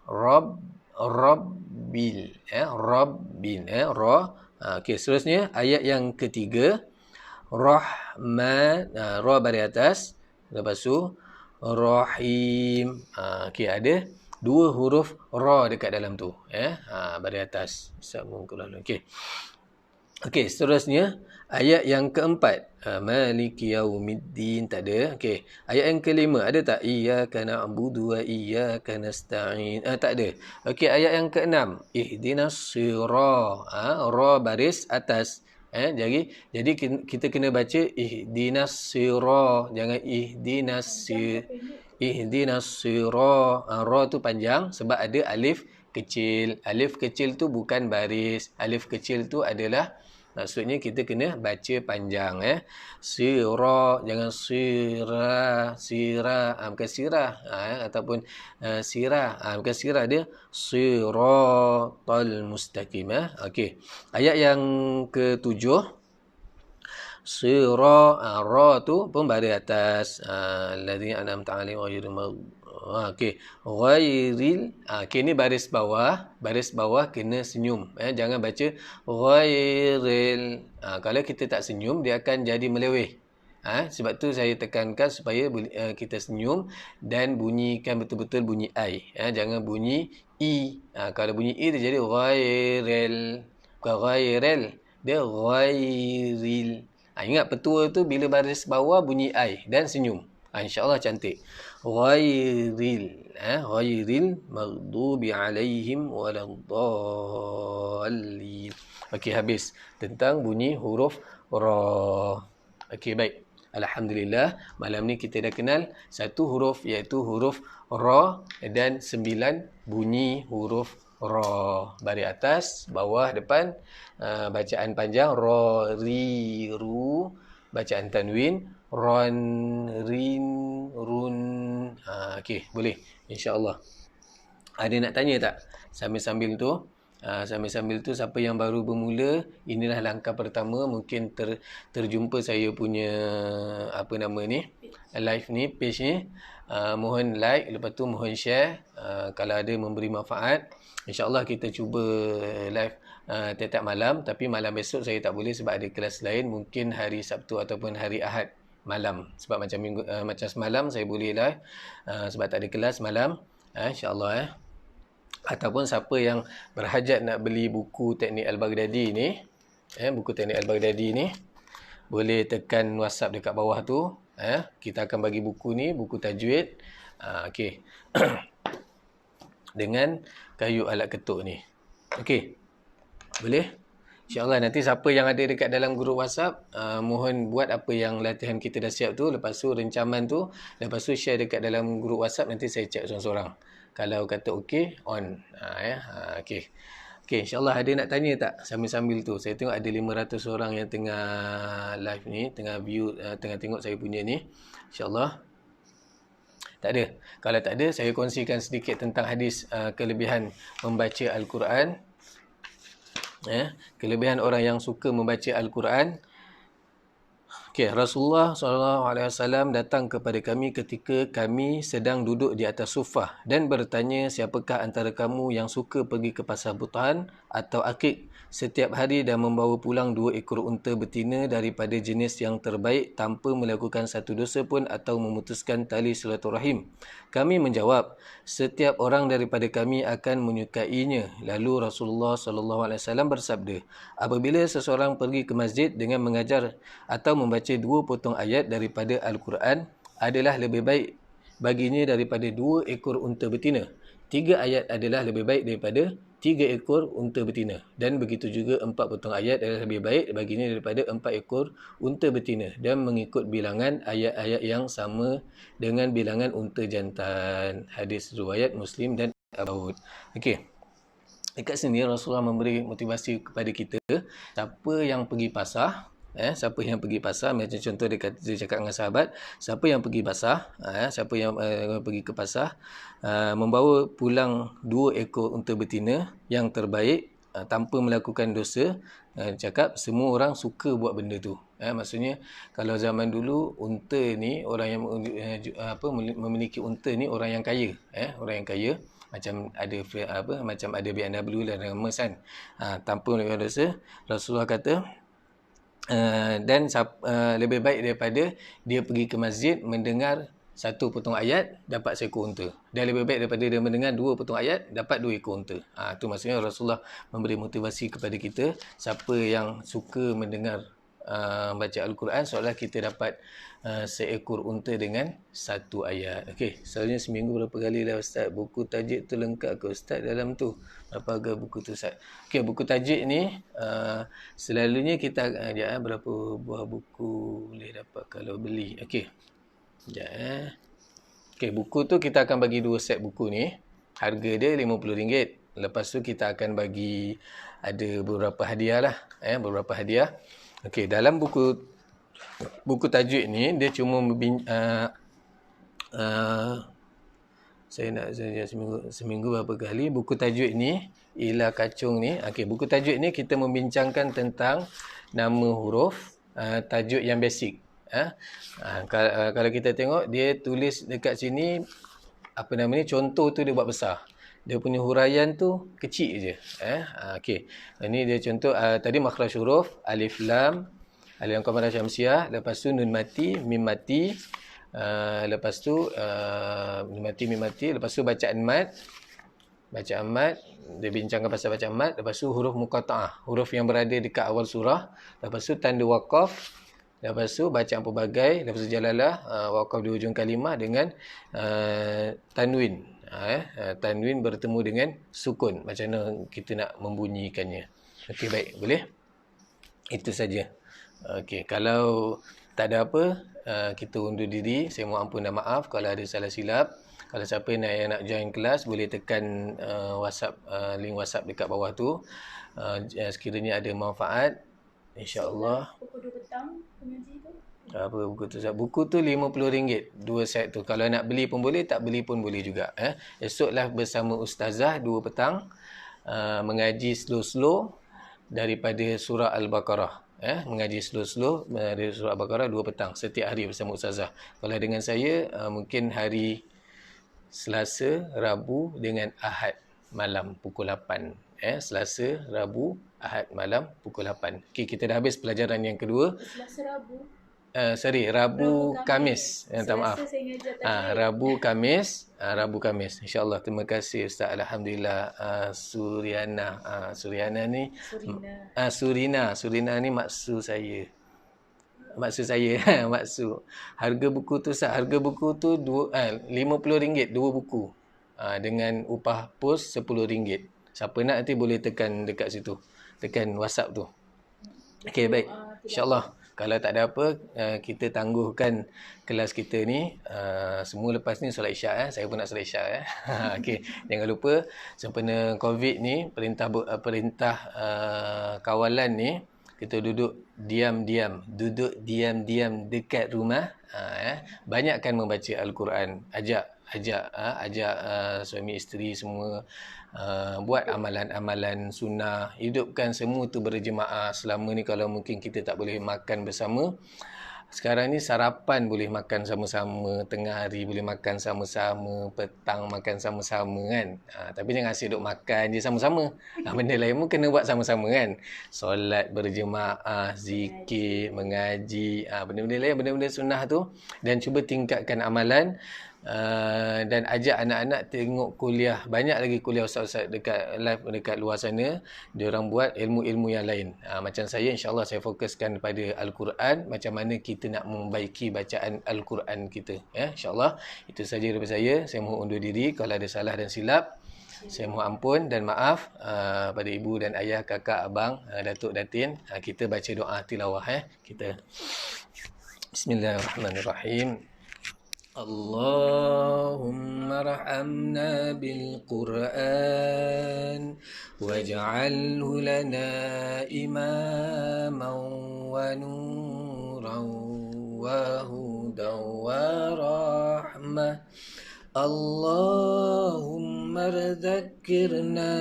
robbil, robbil, okey, seterusnya ayat yang ketiga, rahman, ra baris atas, lepas tu rahim. Okey, ada dua huruf ra dekat dalam tu, baris atas. Okey. Okey, seterusnya ayat yang keempat, maliki yaumiddin, tak ada. Okey, ayat yang kelima ada tak? Iyyaka na'budu wa iyyaka nasta'in. Tak ada. Okey, ayat yang keenam, ihdinas sira, ra baris atas. Jadi kita kena baca ihdinas sira, jangan ihdinas sira. Ra tu panjang sebab ada alif kecil. Alif kecil tu bukan baris. Alif kecil tu adalah, maksudnya kita kena baca panjang. Sira, jangan sira, bukan sirah, ataupun sirah, bukan sirah, dia siratal mustaqim. Okey, ayat yang ketujuh, sira, ra tu pun baris atas, alladzina an'amta 'alaihim ghairil maghdubi. Okey, ghairil, okey, ni baris bawah kena senyum, jangan baca ghairil. Kalau kita tak senyum dia akan jadi meleweh. Sebab tu saya tekankan supaya kita senyum dan bunyikan betul-betul bunyi I, jangan bunyi I. Kalau bunyi I dia jadi ghairil, bukan ghairil, dia ghairil. Ingat petua tu bila baris bawah bunyi I dan senyum. InsyaAllah cantik. Ghairil, ghairil maghdubi alaihim waladdallin. Okey, habis tentang bunyi huruf ra. Okey, baik. Alhamdulillah, malam ni kita dah kenal satu huruf, iaitu huruf ra, dan 9 bunyi huruf ra. Baris atas, bawah, depan. Bacaan panjang ra, ri, ru. Bacaan tanwin ron, rin, run. Okey, boleh, insya-Allah. Ada nak tanya tak sambil-sambil tu? Sambil-sambil tu, siapa yang baru bermula, inilah langkah pertama, mungkin terjumpa saya punya live ni, page ni. Mohon like, lepas tu mohon share. Kalau ada memberi manfaat, insya-Allah kita cuba live tiap-tiap malam. Tapi malam besok saya tak boleh sebab ada kelas lain, mungkin hari Sabtu ataupun hari Ahad malam. Sebab macam semalam saya boleh live sebab tak ada kelas malam, insya-Allah. Ataupun siapa yang berhajat nak beli buku Teknik Al-Baghdadi ni, buku Teknik Al-Baghdadi ni, boleh tekan WhatsApp dekat bawah tu. Kita akan bagi buku ni, buku tajwid, okey, dengan kayu alat ketuk ni. Okey, boleh? InsyaAllah nanti siapa yang ada dekat dalam grup WhatsApp, mohon buat apa yang latihan kita dah siap tu. Lepas tu rencaman tu, lepas tu share dekat dalam grup WhatsApp. Nanti saya check seorang-seorang. Kalau kata okey, on. Okey. Okey, insyaAllah ada nak tanya tak sambil-sambil tu? Saya tengok ada 500 orang yang tengah live ni, tengah view, tengah tengok saya punya ni. InsyaAllah. Tak ada. Kalau tak ada, saya kongsikan sedikit tentang hadis kelebihan membaca Al-Quran. Kelebihan orang yang suka membaca Al-Quran. Okay, Rasulullah SAW datang kepada kami ketika kami sedang duduk di atas sufah dan bertanya, siapakah antara kamu yang suka pergi ke pasar Butan atau Akik setiap hari dan membawa pulang 2 ekor unta betina daripada jenis yang terbaik tanpa melakukan satu dosa pun atau memutuskan tali silaturahim? Kami menjawab, setiap orang daripada kami akan menyukainya. Lalu Rasulullah SAW bersabda, apabila seseorang pergi ke masjid dengan mengajar atau membaca 2 potong ayat daripada Al-Quran, adalah lebih baik baginya daripada 2 ekor unta betina. 3 ayat adalah lebih baik daripada 3 ekor unta betina. Dan begitu juga 4 potong ayat adalah lebih baik baginya daripada 4 ekor unta betina. Dan mengikut bilangan ayat-ayat yang sama dengan bilangan unta jantan. Hadis riwayat Muslim dan Abu Daud. Okey. Dekat sini Rasulullah memberi motivasi kepada kita. Siapa yang pergi pasar, siapa yang pergi pasar, macam contoh dia cakap dengan sahabat, siapa yang pergi pasar, siapa yang pergi ke pasar, membawa pulang 2 ekor unta betina yang terbaik tanpa melakukan dosa. Cakap semua orang suka buat benda tu. Maksudnya kalau zaman dulu unta ni, orang yang memiliki unta ni orang yang kaya, orang yang kaya, macam ada macam ada BMW dan Mercedes kan. Tanpa melakukan dosa, Rasulullah kata dan lebih baik daripada dia pergi ke masjid mendengar 1 potong ayat dapat seekor unta, dan lebih baik daripada dia mendengar 2 potong ayat dapat 2 ekor unta. Itu maksudnya Rasulullah memberi motivasi kepada kita, siapa yang suka mendengar baca Al-Quran, seolah kita dapat seekor unta dengan 1 ayat. Okey, selalunya seminggu berapa kali lah Ustaz? Buku tajwid tu lengkap ke Ustaz dalam tu? Berapa harga buku tu Ustaz? Okey, buku tajwid ni selalunya kita berapa buah buku boleh dapat kalau beli? Okey. Sekejap Okey, buku tu kita akan bagi 2 set buku ni. Harga dia RM50. Lepas tu kita akan bagi ada beberapa hadiah lah. Beberapa hadiah. Okey, dalam buku tajwid ni dia cuma saya nak seminggu berapa kali buku tajwid ni ialah kacung ni. Okey, buku tajwid ni kita membincangkan tentang nama huruf tajwid yang basic. Kalau kita tengok dia tulis dekat sini contoh tu dia buat besar. Dia punya huraian tu kecil je. Okey. Ini dia contoh tadi makhraj huruf alif lam qamar syamsiah, lepas tu nun mati, mim mati, lepas tu nun mati, mim mati, lepas tu bacaan mat. Dia bincangkan pasal bacaan mat, lepas tu huruf muqatta'ah, huruf yang berada dekat awal surah, lepas tu tanda waqaf, lepas tu bacaan pelbagai, lepas tu jalalah, waqaf di hujung kalimah dengan tanwin. Tanwin bertemu dengan sukun. Macam mana kita nak membunyikannya. Okey, baik. Boleh? Itu saja. Okey, kalau tak ada apa, kita undur diri. Saya mohon ampun dan maaf kalau ada salah silap. Kalau siapa yang nak join kelas, boleh tekan WhatsApp, link WhatsApp dekat bawah tu. Sekiranya ada manfaat, InsyaAllah. Pukul 2 petang pengaji tu. Apa buku tu? Buku tu RM50 2 set tu. Kalau nak beli pun boleh, tak beli pun boleh juga. Esoklah bersama Ustazah 2 petang mengaji slow-slow daripada surah Al-Baqarah. Mengaji slow-slow dari surah Al-Baqarah 2 petang setiap hari bersama Ustazah. Kalau dengan saya mungkin hari Selasa, Rabu dengan Ahad malam pukul 8. Selasa, Rabu, Ahad malam pukul 8. Okey, kita dah habis pelajaran yang kedua. Selasa, Rabu. Rabu, Kamis. Minta maaf. Rabu, Kamis. InsyaAllah. Terima kasih Ustaz. Alhamdulillah. Suriana. Suriana ni. Surina ni maksud saya. Maksud. Harga buku tu Ustaz. Harga buku tu RM50 2 buku. Dengan upah pos RM10. Siapa nak nanti boleh tekan dekat situ. Tekan WhatsApp tu. Okey, baik. InsyaAllah. Kalau tak ada apa, kita tangguhkan kelas kita ni. Semua lepas ni solat isyak. Saya pun nak solat isyak. Okey, jangan lupa sempena COVID ni, perintah kawalan ni, kita duduk diam-diam dekat rumah. Banyakkan membaca Al-Quran. Ajak suami isteri semua buat amalan-amalan sunnah, hidupkan semua tu berjemaah. Selama ni kalau mungkin kita tak boleh makan bersama, sekarang ni sarapan boleh makan sama-sama, tengah hari boleh makan sama-sama, petang makan sama-sama kan. Tapi jangan asyik duk makan je sama-sama. Benda lain pun kena buat sama-sama kan. Solat berjemaah, zikir, mengaji, benda-benda lain, benda-benda sunnah tu. Dan cuba tingkatkan amalan. Dan ajak anak-anak tengok kuliah. Banyak lagi kuliah ustaz-ustaz dekat live dekat luar sana. Diorang buat ilmu-ilmu yang lain. Macam saya, insyaAllah saya fokuskan pada Al-Quran. Macam mana kita nak membaiki bacaan Al-Quran kita. InsyaAllah. Itu saja daripada saya. Saya mohon undur diri. Kalau ada salah dan silap, saya mohon ampun dan maaf pada ibu dan ayah, kakak, abang, datuk, datin. Kita baca doa tilawah. Kita Bismillahirrahmanirrahim. اللهم ارحمنا بالقرآن واجعله لنا إماما ونورا وهدى ورحمة اللهم ثم ذكرنا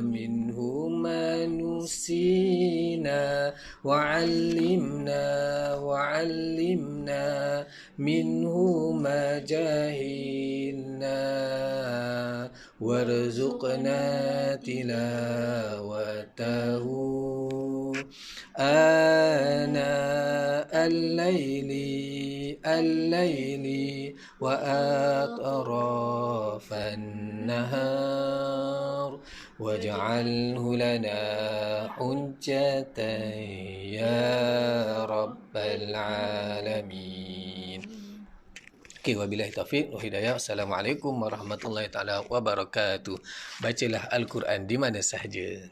منه ما نسينا وعلمنا منه ما جهلنا وارزقنا تلاوته آناء الليل وأطراف النهار واجعله لنا حجة يا رب العالمين. Okey, wabillahi taufiq wa hidayah. Assalamualaikum warahmatullahi taala wabarakatuh. Bacalah Al-Quran di mana sahaja.